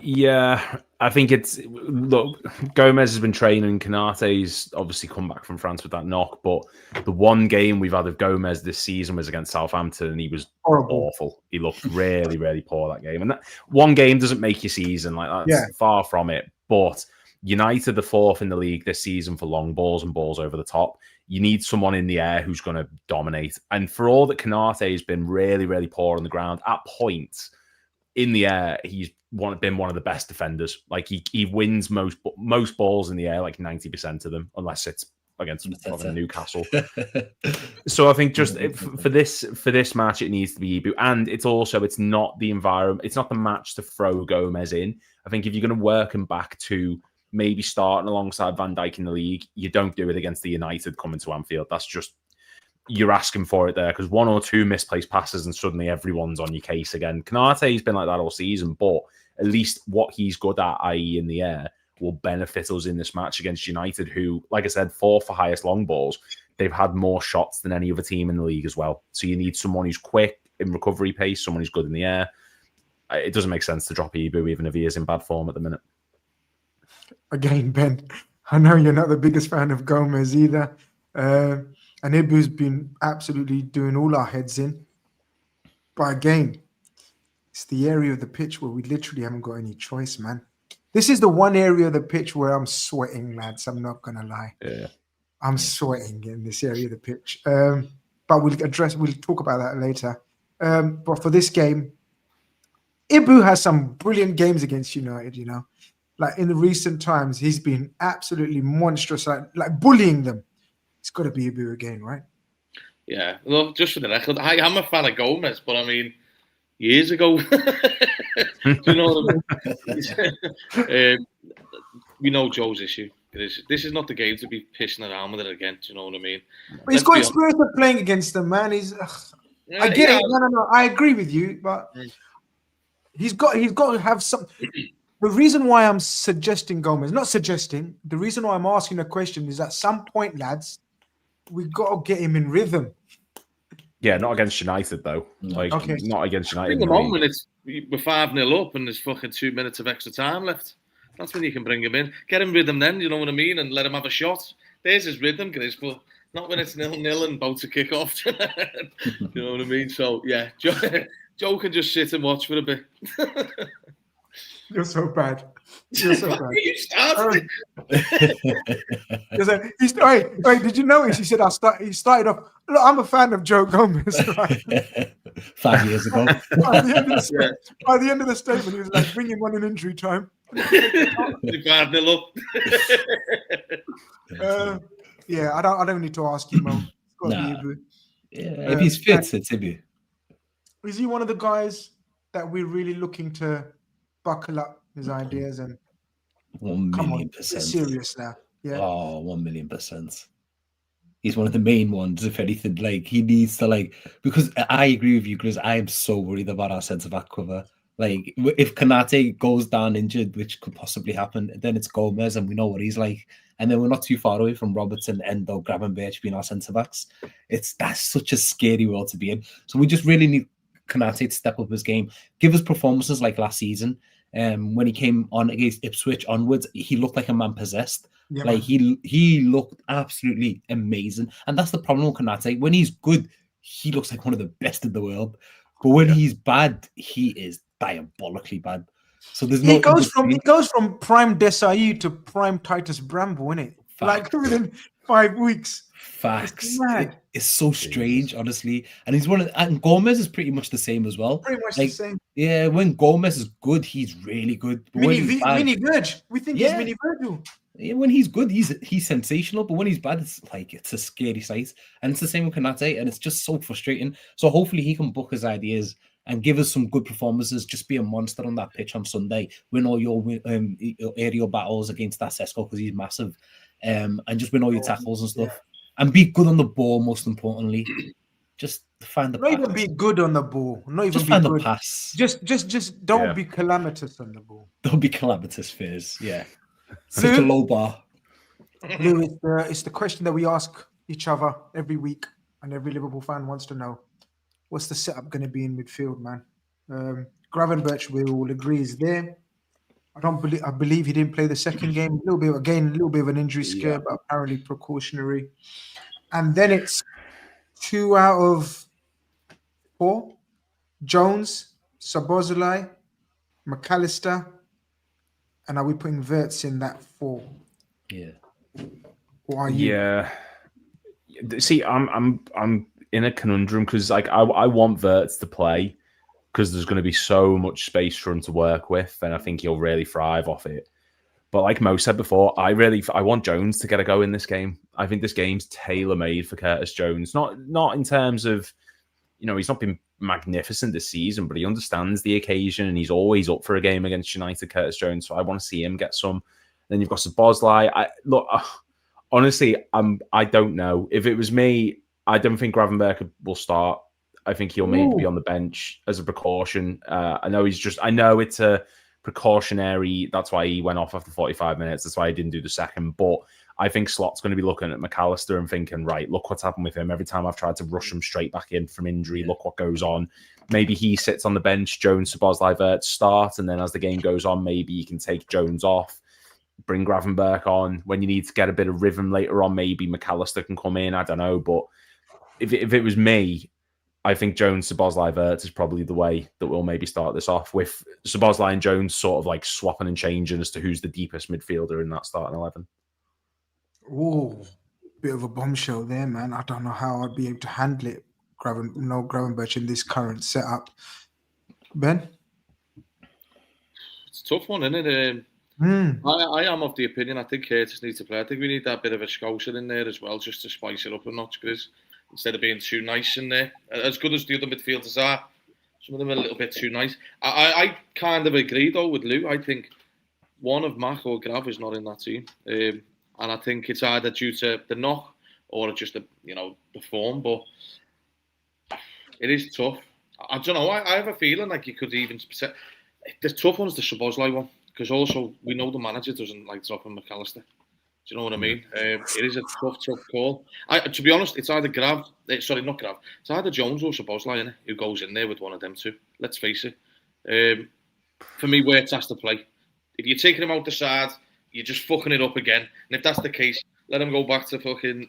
Yeah, I think look, Gomez has been training. Kanate's obviously come back from France with that knock, but the one game we've had of Gomez this season was against Southampton, and he was awful. He looked really, really poor that game. And that one game doesn't make your season. Like, that's far from it. But United are fourth in the league this season for long balls and balls over the top. You need someone in the air who's going to dominate. And for all that Konate has been really, really poor on the ground at points, in the air, he's been one of the best defenders. Like he wins most balls in the air, like 90% of them, unless it's against Newcastle. So I think just for this match, it needs to be Ibu, and it's not the environment. It's not the match to throw Gomez in. I think if you're going to work him back to maybe starting alongside Van Dijk in the league, you don't do it against the United coming to Anfield. That's just, you're asking for it there, because one or two misplaced passes and suddenly everyone's on your case again. Konate's been like that all season, but at least what he's good at, i.e. in the air, will benefit us in this match against United, who, like I said, fourth for highest long balls. They've had more shots than any other team in the league as well. So you need someone who's quick in recovery pace, someone who's good in the air. It doesn't make sense to drop Ibu, even if he is in bad form at the minute. Again, Ben, I know you're not the biggest fan of Gomez either. And Ibu's been absolutely doing all our heads in. But again, it's the area of the pitch where we literally haven't got any choice, man. This is the one area of the pitch where I'm sweating, lads. I'm not going to lie. Yeah. I'm sweating in this area of the pitch. But we'll talk about that later. But for this game, Ibu has some brilliant games against United, you know. Like in the recent times, he's been absolutely monstrous, like bullying them. It's got to be Ibu again, right? Yeah. Well, just for the record, I am a fan of Gomez, but I mean, years ago. Do you know what I mean? We know Joe's issue. This is not the game to be pissing around with it again. Do you know what I mean? But he's got experience of playing against them, man. I get it. No. I agree with you, but he's got to have some. The reason why I'm suggesting Gomez, the reason why I'm asking the question is at some point, lads, we got to get him in rhythm. Yeah, not against United though. Like, okay. Not against United. Bring him on when we're 5-0 up and there's fucking 2 minutes of extra time left. That's when you can bring him in. Get him rhythm then, you know what I mean? And let him have a shot. There's his rhythm, Grizz, but not when it's 0-0 and about to kick off. You know what I mean? So, yeah, Joe can just sit and watch for a bit. You're so bad. You started. Wait, did you notice? He said, he started off. Look, I'm a fan of Joe Gomez. Right? 5 years ago. By the end of the statement, he was like, bring him on in injury time. 5-0 up. Yeah, I don't need to ask you, Mo. If he's fit, it's Ibu. Is he one of the guys that we're really looking to buckle up his ideas and 1,000,000%. Serious now? Yeah. Oh, 1,000,000%. He's one of the main ones, if anything. Like, he needs to, because I agree with you, Grizz. I am so worried about our centre back cover. Like, if Konate goes down injured, which could possibly happen, then it's Gomez, and we know what he's like. And then we're not too far away from Robertson, Endo, Gravenberch being our centre backs. That's such a scary world to be in. So we just really need Konate to step up his game, give us performances like last season. When he came on against Ipswich onwards, he looked like a man possessed. Yeah, like he looked absolutely amazing, and that's the problem with Konate. When he's good, he looks like one of the best in the world. But when he's bad, he is diabolically bad. So there's no. He goes from prime Desai to prime Titus Bramble, innit? Like within 5 weeks. Facts. It's so strange, honestly. And and Gomez is pretty much the same as well. Pretty much the same. Yeah, when Gomez is good, he's really good. But Mini Virg. We think he's Mini Virgil. Yeah, when he's good, he's sensational. But when he's bad, it's a scary sight. And it's the same with Konate, and it's just so frustrating. So hopefully he can book his ideas and give us some good performances. Just be a monster on that pitch on Sunday. Win all your aerial battles against that Sesko because he's massive. And just win all your tackles and stuff. Yeah. And be good on the ball, most importantly. Just find the pass. Not even be good on the ball. Not even just be find good. The pass. Just don't be calamitous on the ball. Don't be calamitous, Fizz. Yeah. Such a low bar. Lou, it's the question that we ask each other every week, and every Liverpool fan wants to know. What's the setup going to be in midfield, man? Gravenberch, we all agree, is there. I believe he didn't play the second game. A little bit of an injury scare, but apparently precautionary. And then it's 2 out of 4. Jones, Szoboszlai, McAllister, and are we putting Wirtz in that 4? Yeah. Or are you? Yeah. See, I'm in a conundrum because I want Wirtz to play, because there's going to be so much space for him to work with, and I think he'll really thrive off it. But like Mo said before, I want Jones to get a go in this game. I think this game's tailor-made for Curtis Jones. Not in terms of, he's not been magnificent this season, but he understands the occasion and he's always up for a game against United, Curtis Jones. So I want to see him get some. Then you've got Szoboszlai. Honestly, I don't know. If it was me, I don't think Gravenberch will start. I think he'll maybe be on the bench as a precaution. I know it's a precautionary. That's why he went off after 45 minutes. That's why he didn't do the second. But I think Slot's going to be looking at McAllister and thinking, right, look what's happened with him. Every time I've tried to rush him straight back in from injury, look what goes on. Maybe he sits on the bench, Jones, Szoboszlai, Wirtz start, and then as the game goes on, maybe you can take Jones off, bring Gravenberch on. When you need to get a bit of rhythm later on, maybe McAllister can come in. I don't know. But if it was me, I think Jones, Szoboszlai, Wirtz is probably the way that we'll maybe start this off, with Szoboszlai and Jones sort of like swapping and changing as to who's the deepest midfielder in that starting 11. Oh, bit of a bombshell there, man. I don't know how I'd be able to handle it, Gravenberch in this current setup. Ben? It's a tough one, isn't it? I am of the opinion, I think Curtis needs to play. I think we need that bit of a scouser in there as well, just to spice it up a notch, Grizz, instead of being too nice in there. As good as the other midfielders are, some of them are a little bit too nice. I kind of agree, though, with Lou. I think one of Mac or Grav is not in that team. And I think it's either due to the knock or just the form. But it is tough. I don't know. I have a feeling like you could even... The tough one's the Szoboszlai one, because also we know the manager doesn't like dropping McAllister. Do you know what I mean? It is a tough call. To be honest, it's either not Grav. It's either Jones or Szoboszlai who goes in there with one of them two. Let's face it. For me, Wirtz has to play. If you're taking him out the side, you're just fucking it up again. And if that's the case, let him go back to fucking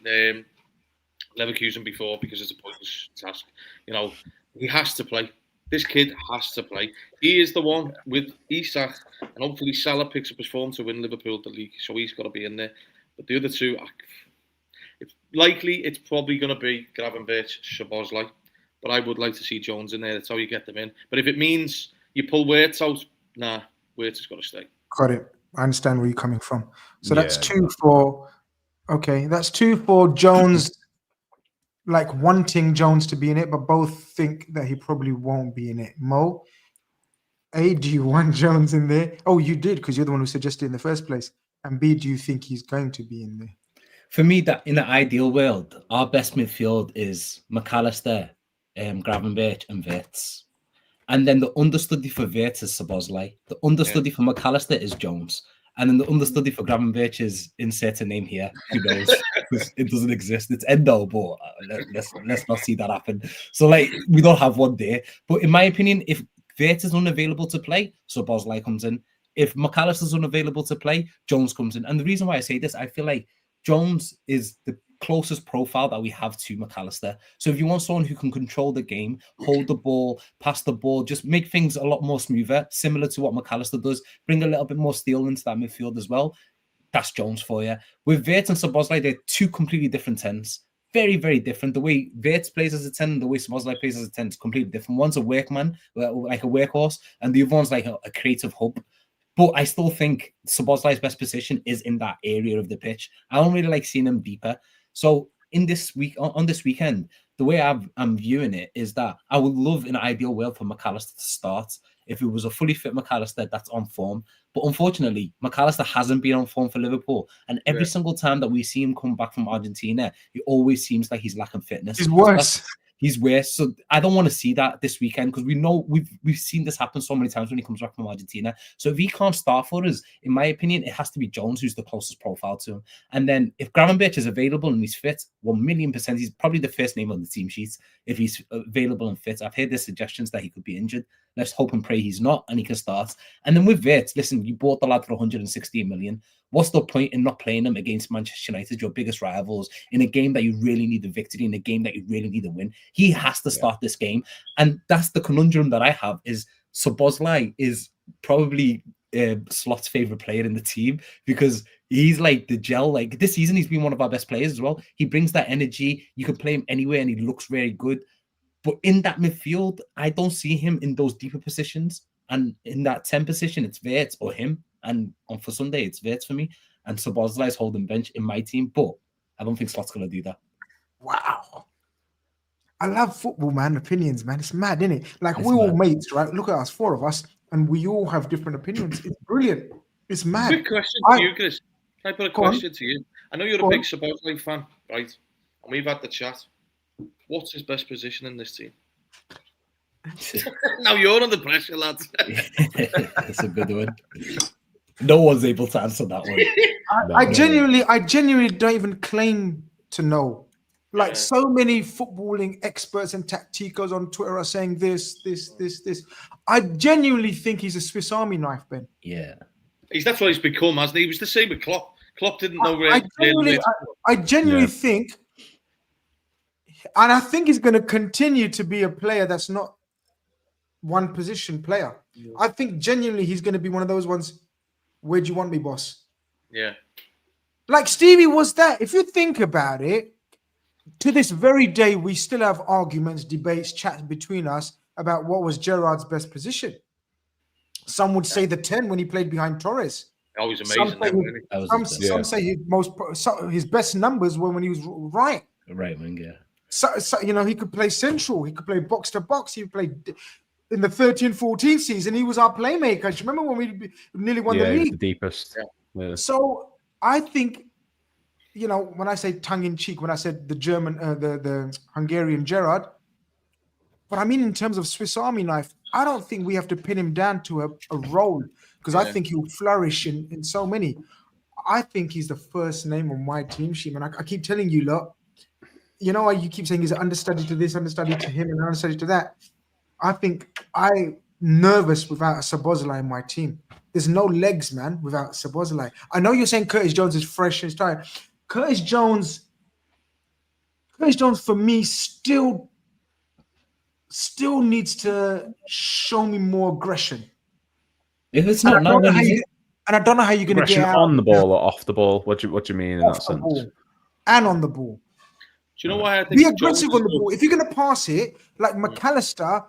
Leverkusen before, because it's a pointless task. He has to play. This kid has to play. He is the one with Isak, and hopefully Salah picks up his form to win Liverpool the league, so he's got to be in there. But the other two, it's probably going to be Gravenberch, Szoboszlai, but I would like to see Jones in there. That's how you get them in. But if it means you pull Wirtz out, Wirtz has got to stay. Got it. I understand where you're coming from. So that's two for Jones, like wanting Jones to be in it, but both think that he probably won't be in it. Mo, A, do you want Jones in there? Oh, you did, because you're the one who suggested it in the first place. And B, do you think he's going to be in there? For me, that in the ideal world, our best midfield is McAllister, Gravenberch, and Wirtz. And then the understudy for Wirtz is Szoboszlai. The understudy for McAllister is Jones. And then the understudy for Gravenberch is insert a name here. Who knows? It doesn't exist. It's Endo, but let's not see that happen. So, we don't have one there. But in my opinion, if Wirtz is unavailable to play, Szoboszlai comes in. If McAllister is unavailable to play, Jones comes in. And the reason why I say this, I feel like Jones is the closest profile that we have to McAllister. So if you want someone who can control the game, hold the ball, pass the ball, just make things a lot more smoother, similar to what McAllister does, bring a little bit more steel into that midfield as well, that's Jones for you. With Wirtz and Szoboszlai, they're two completely different 10s. Very, very different. The way Wirtz plays as a 10 and the way Szoboszlai plays as a 10 is completely different. One's a workman, like a workhorse, and the other one's like a creative hub. But I still think Szoboszlai's best position is in that area of the pitch. I don't really like seeing him deeper. So on this weekend, the way I'm viewing it is that I would love in an ideal world for McAllister to start. If it was a fully fit McAllister that's on form. But unfortunately, McAllister hasn't been on form for Liverpool. And every single time that we see him come back from Argentina, it always seems like he's lacking fitness. He's worse. He's worse. So I don't want to see that this weekend, because we know we've seen this happen so many times when he comes back from Argentina. So if he can't start for us, in my opinion, it has to be Jones who's the closest profile to him. And then if Gravenberch is available and he's fit, 1,000,000%, he's probably the first name on the team sheet if he's available and fit. I've heard the suggestions that he could be injured. Let's hope and pray he's not and he can start. And then with Wirtz, listen, you bought the lad for 116 million. What's the point in not playing him against Manchester United, your biggest rivals, in a game that you really need a victory, in a game that you really need a win? He has to start this game. And that's the conundrum that I have, is Szoboszlai is probably Slot's favourite player in the team, because he's like the gel. Like this season, he's been one of our best players as well. He brings that energy. You can play him anywhere and he looks very good. But in that midfield, I don't see him in those deeper positions. And in that 10 position, it's Wirtz or him. And for Sunday, it's Wirtz for me. And Szoboszlai is holding bench in my team. But I don't think Slot's going to do that. Wow. I love football, man. Opinions, man. It's mad, isn't it? Like, It's we're all mad. mates, right? Look at us, 4 of us, and we all have different opinions. It's brilliant. It's mad. Quick question to you, Grizz. Can I put a question to you? I know you're a big Szoboszlai fan, right? And we've had the chat. What's his best position in this team? Now you're under pressure, lads. It's a good one. No one's able to answer that one. I genuinely don't even claim to know. Like, so many footballing experts and tacticos on Twitter are saying this. I genuinely think he's a Swiss Army knife, Ben. Yeah. That's what he's become, hasn't he? He was the same with Klopp. Klopp didn't know really. I genuinely think, and I think he's going to continue to be a player that's not one position player. Yeah. I think genuinely he's going to be one of those ones. Where do you want me, boss? Yeah. Like Stevie was that. If you think about it, to this very day, we still have arguments, debates, chats between us about what was Gerrard's best position. Some would say the 10 when he played behind Torres. That was amazing. Some say his best numbers were when he was right. Right wing, yeah. So he could play central. He could play box to box. He played in the 13-14 season. He was our playmaker. Do you remember when we nearly won the league? He was the deepest. Yeah. So I think, when I say tongue in cheek, when I said the German, the Hungarian Gerrard, but I mean in terms of Swiss Army knife, I don't think we have to pin him down to a role, because I think he'll flourish in so many. I think he's the first name on my team sheet, and I keep telling you, lot. You keep saying he's an understudy to this, understudy to him, and understudy to that. I think I'm nervous without a Szoboszlai in my team. There's no legs, man, without Szoboszlai. I know you're saying Curtis Jones is fresh and he's tired. Curtis Jones for me still needs to show me more aggression. If it's not now, I don't know how you're going to get out on the ball or off the ball. What do you mean in that sense? And on the ball. Do you know why I think be aggressive on the ball? If you're going to pass it, like McAllister,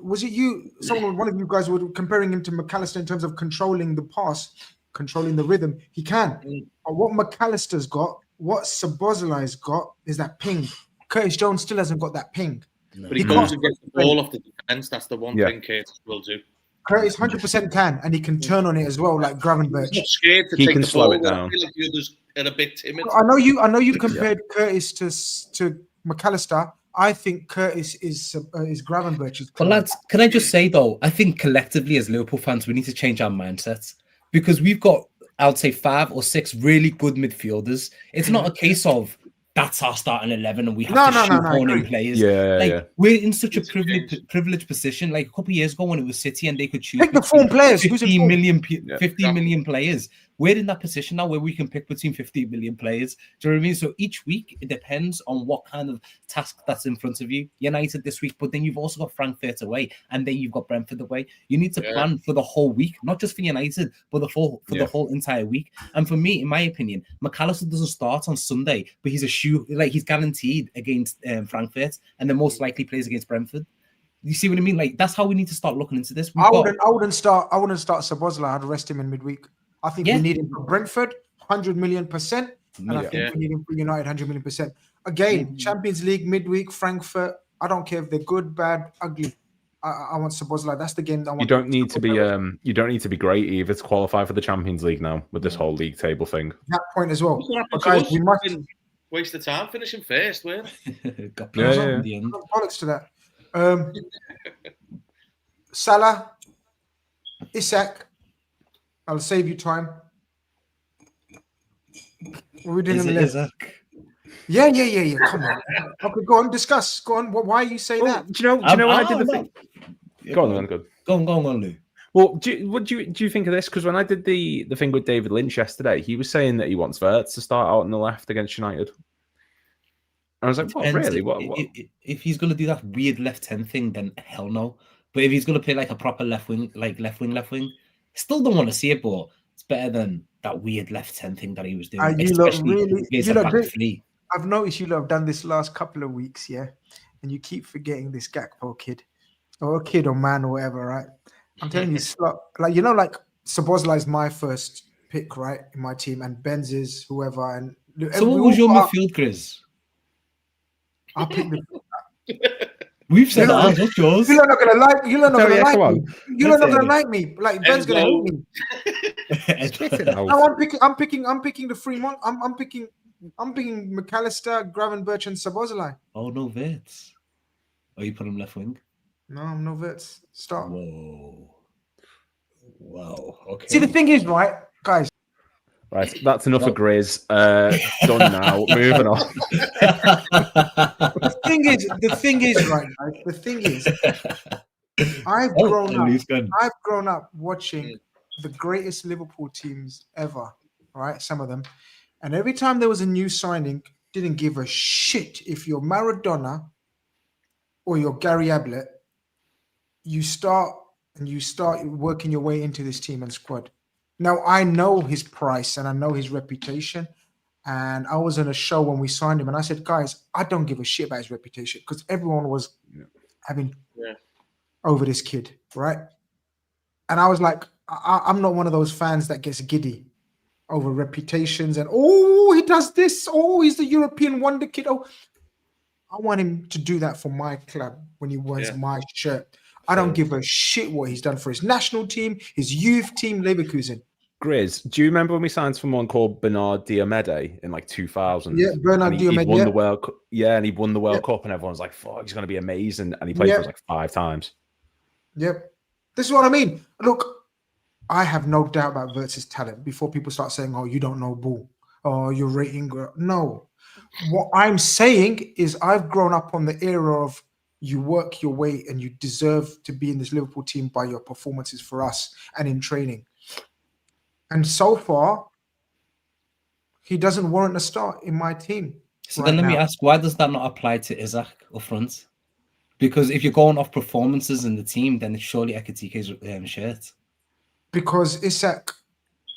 one of you guys were comparing him to McAllister in terms of controlling the pass, controlling the rhythm. He can. But what McAllister's got, what Szoboszlai's got, is that ping. Curtis Jones still hasn't got that ping. But he goes and gets the ball off the defense. That's the one thing Curtis will do. Curtis 100% can, and he can turn on it as well, like Gravenberch. He's scared to take the slow ball. it down. I feel like the others are a bit timid. I know you compared Curtis to McAllister. I think Curtis is Gravenberch. But lads, can I just say though, I think collectively as Liverpool fans, we need to change our mindsets, because we've got, I would say, 5 or 6 really good midfielders. It's not a case of that's our starting 11 and we have to shoehorn in players. We're in such a privileged position. Like a couple of years ago when it was City and they could choose pick the form players, 15 million players. We're in that position now where we can pick between 15 million players. Do you know what I mean? So each week it depends on what kind of task that's in front of you. United this week, but then you've also got Frankfurt away, and then you've got Brentford away. You need to plan for the whole week, not just for United, but the whole entire week. And for me, in my opinion, McAllister doesn't start on Sunday, but he's he's guaranteed against Frankfurt, and then most likely plays against Brentford. You see what I mean? Like, that's how we need to start looking into this. I wouldn't start Szoboszlai. I'd rest him in midweek. I think we need him for Brentford, 100 million%. And I think we need him for United, 100 million%. Again, Champions League, midweek, Frankfurt. I don't care if they're good, bad, ugly. I want Szoboszlai. That's the game that I want. You don't need to be great either to qualify for the Champions League now with this whole league table thing. That point as well. But guys, we must waste the time finishing first, weren't we? Bollocks to that. Salah, Isak. I'll save you time. What are we doing in the list? Yeah. Come on. Okay, go on. Discuss. Go on. Why you say that? Do you know when I did the thing? Go on, Good. Go on, Lou. Well, do you think of this? Because when I did the thing with David Lynch yesterday, he was saying that he wants Wirtz to start out on the left against United. I was like, what, really? What? If he's going to do that weird left 10 thing, then hell no. But if he's going to play like a proper left wing, still don't want to see it, but it's better than that weird left 10 thing that he was doing. I've noticed you lot have done this last couple of weeks, yeah. and you keep forgetting this Gakpo kid, or a kid or man or whatever, right? I'm telling you, like Szoboszlai is my first pick, right, in my team, and Benz is whoever. And So what was your midfield, Grizz? I'll pick the. We've said ours. What's yours? You're not gonna like. You're not gonna like me. You're not gonna it. like me. Like Ben's gonna hate me. No, I'm picking the Fremont. I'm picking McAllister, Gravenberch, and Szoboszlai. Oh no, Vits. Oh, you put him left wing? No, I'm no Vits. Stop. Whoa. Okay. See, the thing is, right, guys. Right, that's enough of Grizz. Done now. Moving on. The thing is, right, guys. The thing is, I've grown up watching the greatest Liverpool teams ever, right? Some of them. And every time there was a new signing, didn't give a shit if you're Maradona or you're Gary Ablett. You start working your way into this team and squad. Now, I know his price and I know his reputation. And I was on a show when we signed him, and I said, guys, I don't give a shit about his reputation, because everyone was having over this kid, right? And I was like, I'm not one of those fans that gets giddy over reputations and, oh, he does this. Oh, he's the European wonder kid. Oh, I want him to do that for my club when he wears my shirt. I don't give a shit what he's done for his national team, his youth team, Leverkusen. Grizz, do you remember when we signed someone called Bernard Diomede in like 2000? Yeah, Bernard Diomede. He won the World Cup. Yeah, and he won the World Cup, and everyone's like, fuck, he's going to be amazing. And he played for us like 5 times. Yep. This is what I mean. Look, I have no doubt about Wirtz's talent before people start saying, oh, you don't know ball. Oh, you're rating. No. What I'm saying is I've grown up on the era of you work your way and you deserve to be in this Liverpool team by your performances for us and in training. And so far, he doesn't warrant a start in my team. So then let me ask, why does that not apply to Isaac up front? Because if you're going off performances in the team, then it's surely Ekitike's shirt. Because Isak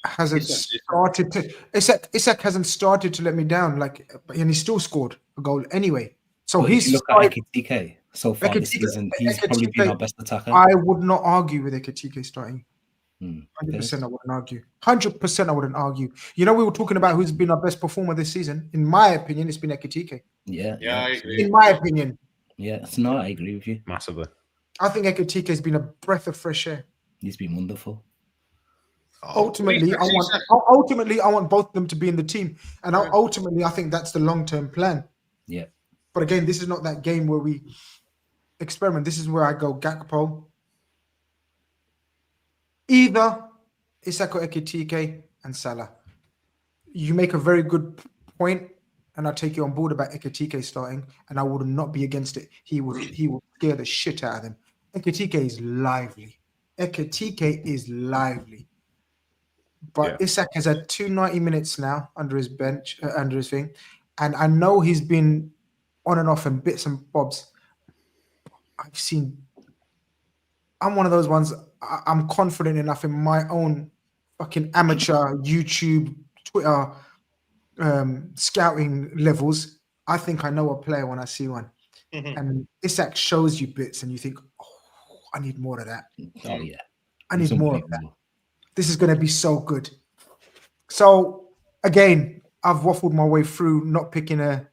hasn't started to. Isak hasn't started to let me down, and he still scored a goal anyway. So but he's look at Ekitike so far this season. He's probably been our best attacker. I would not argue with Ekitike starting. 100% I wouldn't argue. 100% I wouldn't argue. You know, we were talking about who's been our best performer this season. In my opinion, it's been Ekitike. Yeah, I agree. In my opinion. Yeah, no, I agree with you. Massively. I think Ekitike has been a breath of fresh air. He's been wonderful. Ultimately, I want both of them to be in the team. And ultimately, I think that's the long-term plan. Yeah. But again, this is not that game where we experiment. This is where I go Gakpo. Either Isako Ekitike and Salah. You make a very good point, and I take you on board about Ekitike starting, and I would not be against it. He will scare the shit out of them. Ekitike is lively. But Isak has had 290 minutes now under his bench, under his thing, and I know he's been on and off and bits and bobs. I'm one of those ones. I'm confident enough in my own fucking amateur YouTube, Twitter, scouting levels. I think I know a player when I see one. And Isak shows you bits and you think, oh, I need more of that. Oh, yeah. I need more of that. This is going to be so good. So, again, I've waffled my way through not picking a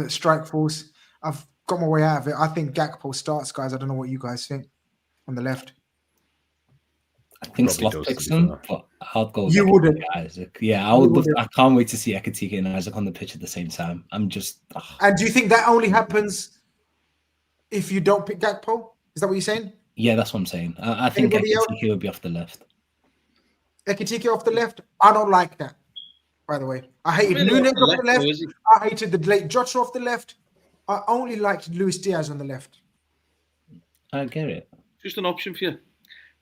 strike force. I've got my way out of it. I think Gakpo starts, guys. I don't know what you guys think on the left. I think Slot picks him, but I'll go with Isaac. Yeah, I can't wait to see Ekitike and Isaac on the pitch at the same time. I'm just... And do you think that only happens if you don't pick Gakpo? Is that what you're saying? Yeah, that's what I'm saying. I think Ekitike will be off the left. Ekitike off the left? I don't like that, by the way. I hated Nunes off the left. I hated the late Jota off the left. I only liked Luis Diaz on the left. I get it. Just an option for you.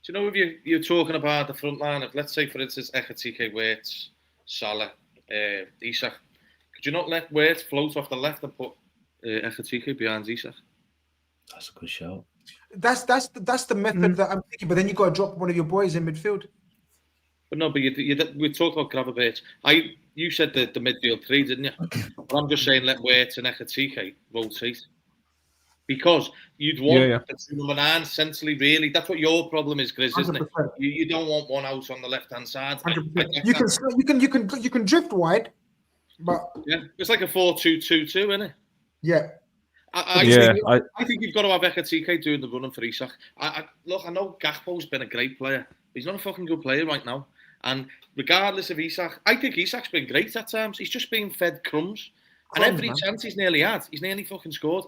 Do you know if you're talking about the front line of, let's say, for instance, Ekitike, Wirtz, Salah, Isak, could you not let Wirtz float off the left and put Ekitike behind Isak? That's a good shout. That's the method that I'm thinking. But then you got to drop one of your boys in midfield. But no, but we talked about Gravenberch. You said the midfield three, didn't you? But I'm just saying let Wirtz and Ekitike rotate. because you'd want Yeah. the number 9 centrally. Really, that's what your problem is, Grizz, isn't it? 100%. You don't want one out on the left hand side. 100%. You can drift wide, but yeah, it's like a 4-2-2-2, isn't it? yeah. I think you've got to have Ekitike doing the running for Isak. Look, I know Gakpo's been a great player. He's not a fucking good player right now. And regardless of Isak, I think Isak's been great at times. He's just being fed crumbs. And every chance he's nearly had, he's nearly fucking scored.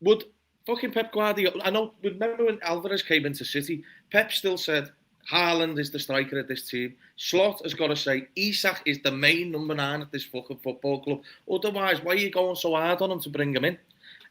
Would fucking Pep Guardiola... I know, remember when Alvarez came into City, Pep still said, Haaland is the striker of this team. Slot has got to say, Isak is the main number 9 at this fucking football club. Otherwise, why are you going so hard on him to bring him in?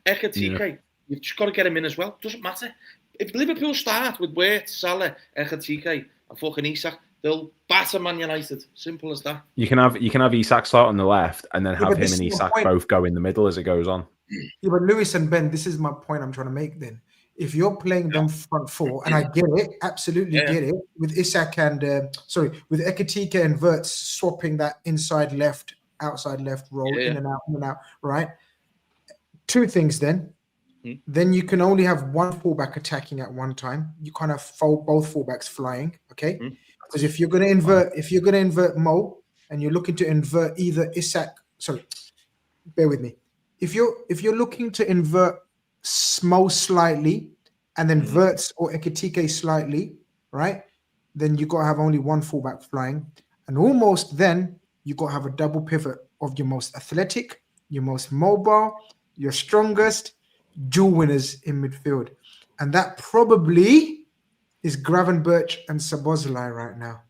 Ekitike, you've just got to get him in as well. Doesn't matter. If Liverpool start with Wirtz, Salah, Ekitike and fucking Isak, they'll batter Man United. Simple as that. You can have Isak slot on the left and then have him and Isak both go in the middle as it goes on. Yeah, but Lewis and Ben, this is my point I'm trying to make then. If you're playing them front four, and I get it, absolutely get it, with Isak and with Ekitike and Wirtz swapping that inside left, outside left role, in and out, right? Two things then. Then you can only have one fullback attacking at one time. You kind of fold both fullbacks flying, okay? Because if you're gonna invert Mo and you're looking to invert either bear with me. If you're looking to invert Mo slightly and then Wirtz or Ekitike slightly, right? Then you gotta have only one fullback flying, and almost then you gotta have a double pivot of your most athletic, your most mobile, your strongest dual winners in midfield, and that probably is Gravenberch and Szoboszlai right now.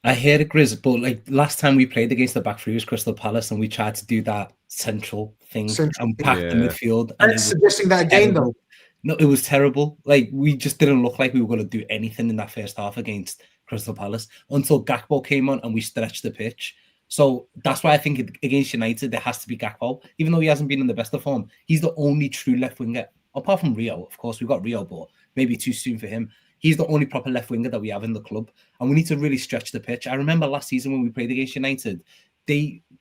I hear it, Grizz, but like last time we played against the back three was Crystal Palace, and we tried to do that central thing and pack the midfield. And it's suggesting that again, though. No, it was terrible. Like we just didn't look like we were going to do anything in that first half against Crystal Palace until Gakpo came on and we stretched the pitch. So that's why I think against United there has to be Gakpo, even though he hasn't been in the best of form. He's the only true left winger, apart from Rio. Of course, we've got Rio, but maybe too soon for him. He's the only proper left winger that we have in the club, and we need to really stretch the pitch. I remember last season when we played against United,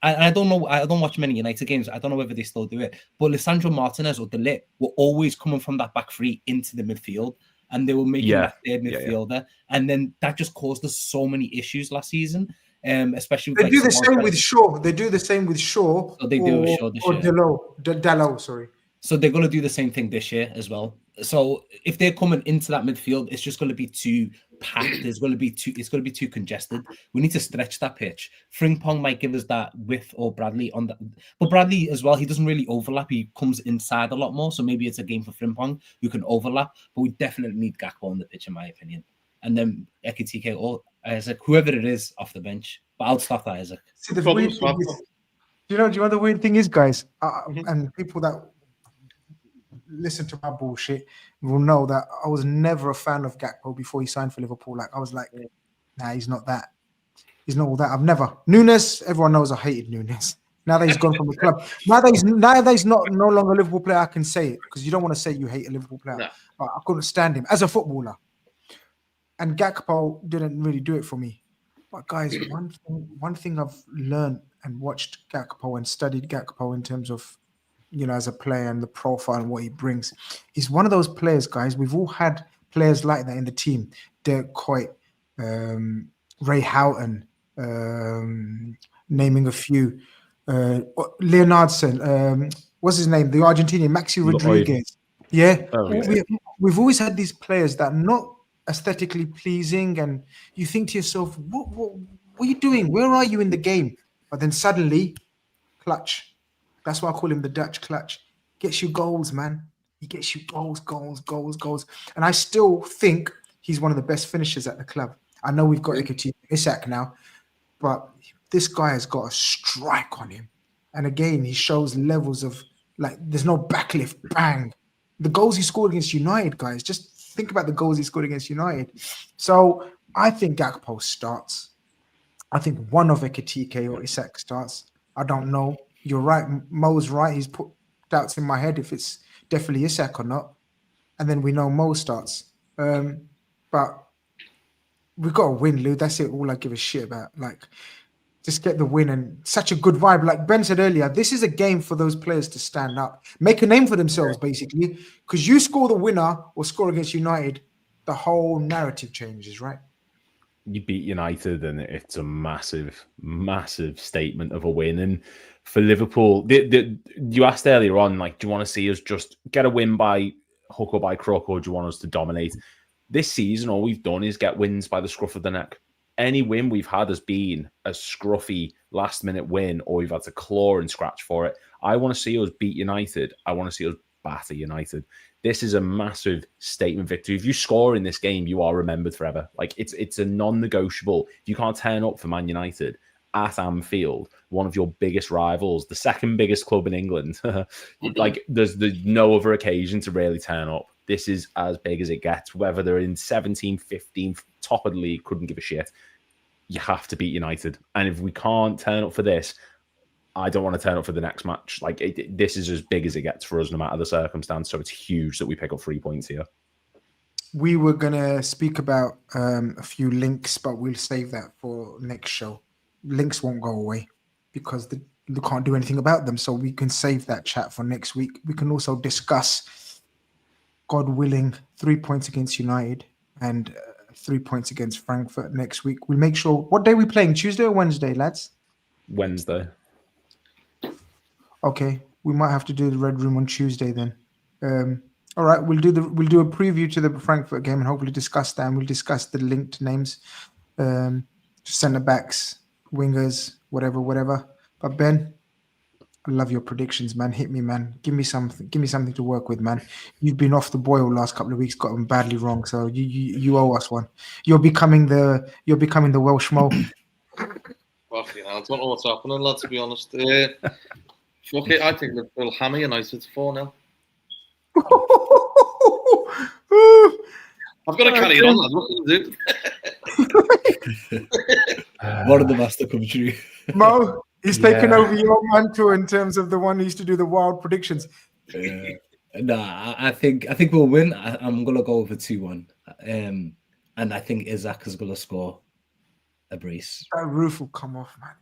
I don't know, I don't watch many United games. I don't know whether they still do it, but Lisandro Martinez or De Ligt were always coming from that back three into the midfield, and they were making that third midfielder, and then that just caused us so many issues last season. Especially they do the same with Shaw. They do the same with Shaw. So they do with Shaw this year. Dalot, sorry. So they're going to do the same thing this year as well. So if they're coming into that midfield, it's just going to be too packed. It's going to be too congested. We need to stretch that pitch. Frimpong might give us that width, or Bradley on that. But Bradley as well, he doesn't really overlap. He comes inside a lot more. So maybe it's a game for Frimpong who can overlap. But we definitely need Gakpo on the pitch, in my opinion. And then Ekitike or Isaac, whoever it is off the bench. But I'll start that Isaac. See, the weird thing is, do you know what the weird thing is, guys? And people that listen to my bullshit will know that I was never a fan of Gakpo before he signed for Liverpool. Like, I was like, nah, he's not that. He's not all that. I've never. Nunes, everyone knows I hated Nunes. Now that he's gone from the club, now that he's no longer a Liverpool player, I can say it, because you don't want to say you hate a Liverpool player. No. But I couldn't stand him as a footballer. And Gakpo didn't really do it for me. But guys, one thing I've learned and watched Gakpo and studied Gakpo in terms of, as a player and the profile and what he brings, he's one of those players, guys. We've all had players like that in the team. Dirk Kuyt, Ray Houghton, naming a few. Leonardson, what's his name? The Argentinian, Maxi Rodriguez. Yeah. We've always had these players that are not aesthetically pleasing, and you think to yourself, what are you doing? Where are you in the game? But then suddenly, clutch. That's why I call him the Dutch clutch. Gets you goals, man. He gets you goals. And I still think he's one of the best finishers at the club. I know we've got Isak now, but this guy has got a strike on him. And again, he shows levels of, like, there's no backlift, bang. The goals he scored against United, guys, just think about the goals he scored against United. So I think Gakpo starts. I think one of Ekitike or Isak starts. I don't know. You're right. Mo's right. He's put doubts in my head if it's definitely Isak or not. And then we know Mo starts. But we've got to win, Lou. That's it. All I give a shit about. Like, just get the win, and such a good vibe. Like Ben said earlier, this is a game for those players to stand up, make a name for themselves, basically. Because you score the winner or score against United, the whole narrative changes, right? You beat United, and it's a massive, massive statement of a win. And for Liverpool, you asked earlier on, like, do you want to see us just get a win by hook or by crook, or do you want us to dominate? This season, all we've done is get wins by the scruff of the neck. Any win we've had has been a scruffy last-minute win, or we've had to claw and scratch for it. I want to see us beat United. I want to see us batter United. This is a massive statement victory. If you score in this game, you are remembered forever. Like, it's a non-negotiable. If you can't turn up for Man United at Anfield, one of your biggest rivals, the second biggest club in England, like, there's no other occasion to really turn up. This is as big as it gets. Whether they're in 17th, 15th, top of the league, couldn't give a shit. You have to beat United. And if we can't turn up for this, I don't want to turn up for the next match. Like, this is as big as it gets for us, no matter the circumstance. So it's huge that we pick up 3 points here. We were going to speak about a few links, but we'll save that for next show. Links won't go away because we can't do anything about them. So we can save that chat for next week. We can also discuss, God willing, 3 points against United and 3 points against Frankfurt next week. We'll make sure. What day are we playing? Tuesday or Wednesday, lads? Wednesday. Okay, we might have to do the Red Room on Tuesday then. All right, we'll do a preview to the Frankfurt game and hopefully discuss that. And we'll discuss the linked names, centre backs, wingers, whatever. But Ben, I love your predictions, man. Hit me, man. Give me something to work with, man. You've been off the boil last couple of weeks, got them badly wrong. So you owe us one. You're becoming the Welsh Mo. Fucking hell, I don't know what's happening, lad, to be honest. Fuck it, I think Liverpool hammer United 4-0. I've got to carry it on, lad. What can I do? One of the master commentary. Mo, he's taken over your mantle in terms of the one who used to do the wild predictions. I think we'll win. I'm gonna go over 2-1, and I think Isaac is gonna score a brace. That roof will come off, man.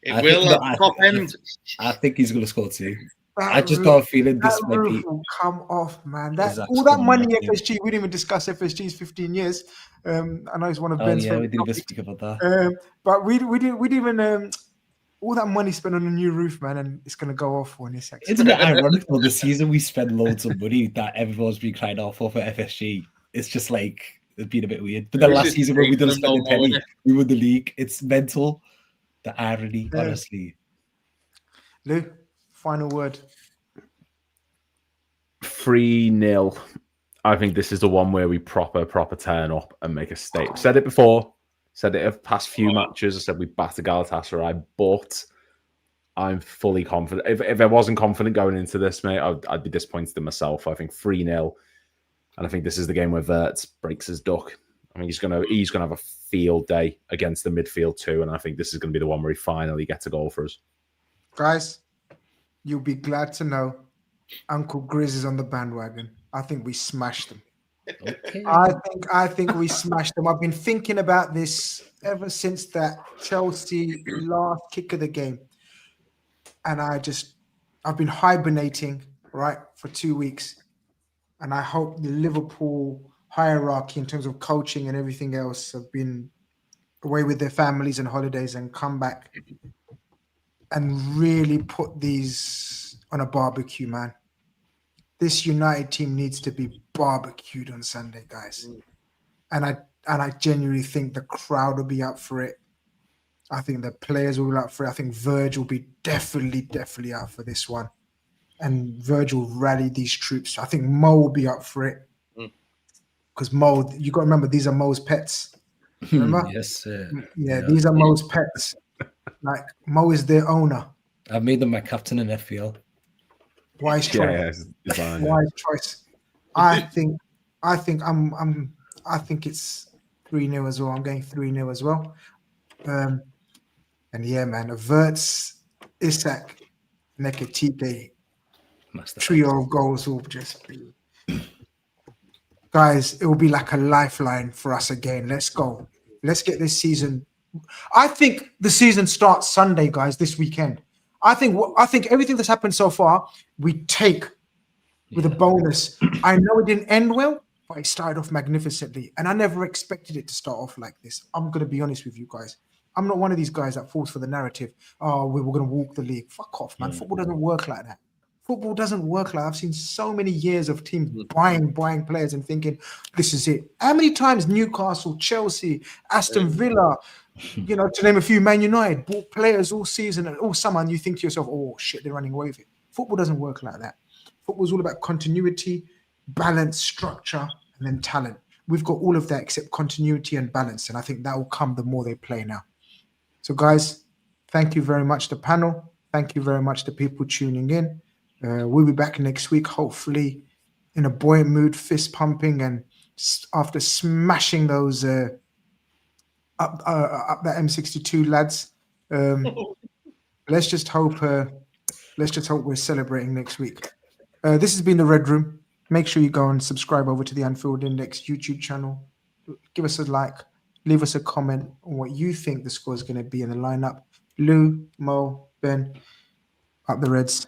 It will at the top end. I think he's gonna score 2. I just got a feeling this might be. Will come off, man. All that money, FSG. We didn't even discuss FSG's 15 years. I know it's one of Ben's favorite. We didn't even speak about that. But we didn't even. All that money spent on a new roof, man, and it's gonna go off when it's. Isn't it ironic though? The season we spent loads of money that everyone's been crying out for FSG. It's just like it's been a bit weird. But the last season when we didn't spend a penny, we won the league. It's mental. The irony, honestly. Lou, final word. 3-0. I think this is the one where we proper turn up and make a statement. Said it before. Said it of past few matches. I said we batter Galatasaray, but I'm fully confident. If I wasn't confident going into this, mate, I'd be disappointed in myself. I think 3-0, and I think this is the game where Wirtz breaks his duck. I mean, he's gonna have a field day against the midfield too, and I think this is gonna be the one where he finally gets a goal for us. Guys, you'll be glad to know Uncle Grizz is on the bandwagon. I think we smashed them. Okay. I think we smashed them. I've been thinking about this ever since that Chelsea last kick of the game, and I've been hibernating for 2 weeks, and I hope the Liverpool hierarchy in terms of coaching and everything else have been away with their families and holidays and come back and really put these on a barbecue, man. This United team needs to be barbecued on Sunday, guys. And I genuinely think the crowd will be up for it. I think the players will be up for it. I think Virgil will be definitely up for this one. And Virgil will rally these troops. I think Mo will be up for it. Because Mo, you got to remember, these are Mo's pets. Remember? Yes, sir. Yeah, these are Mo's pets. Like, Mo is their owner. I've made them my captain in FPL. Wise choice. Wise choice. I think it's 3-0 as well. I'm going 3-0 as well. And yeah, man, a Wirtz, Isak, Nekatite trio of goals will just be. Guys, it will be like a lifeline for us again. Let's go. Let's get this season I think the season starts Sunday, guys. This weekend. I think everything that's happened so far we take with a bonus. I know it didn't end well, but it started off magnificently, and I never expected it to start off like this. I'm gonna be honest with you guys. I'm not one of these guys that falls for the narrative. Oh, we were gonna walk the league. Fuck off, man. Football doesn't work like that. Football doesn't work like I've seen so many years of teams buying players and thinking this is it. How many times Newcastle, Chelsea, Aston Villa, to name a few, Man United bought players all season and all summer, and you think to yourself, oh shit, they're running away with it. Football doesn't work like that. Football's all about continuity, balance, structure, and then talent. We've got all of that except continuity and balance, and I think that will come the more they play now. So guys, thank you very much to the panel. Thank you very much to people tuning in. We'll be back next week, hopefully in a buoyant mood, fist pumping, and after smashing those up that M62 lads. Let's just hope we're celebrating next week. This has been the Red Room. Make sure you go and subscribe over to the Anfield Index YouTube channel. Give us a like. Leave us a comment on what you think the score is going to be in the lineup. Lou, Mo, Ben, up the Reds.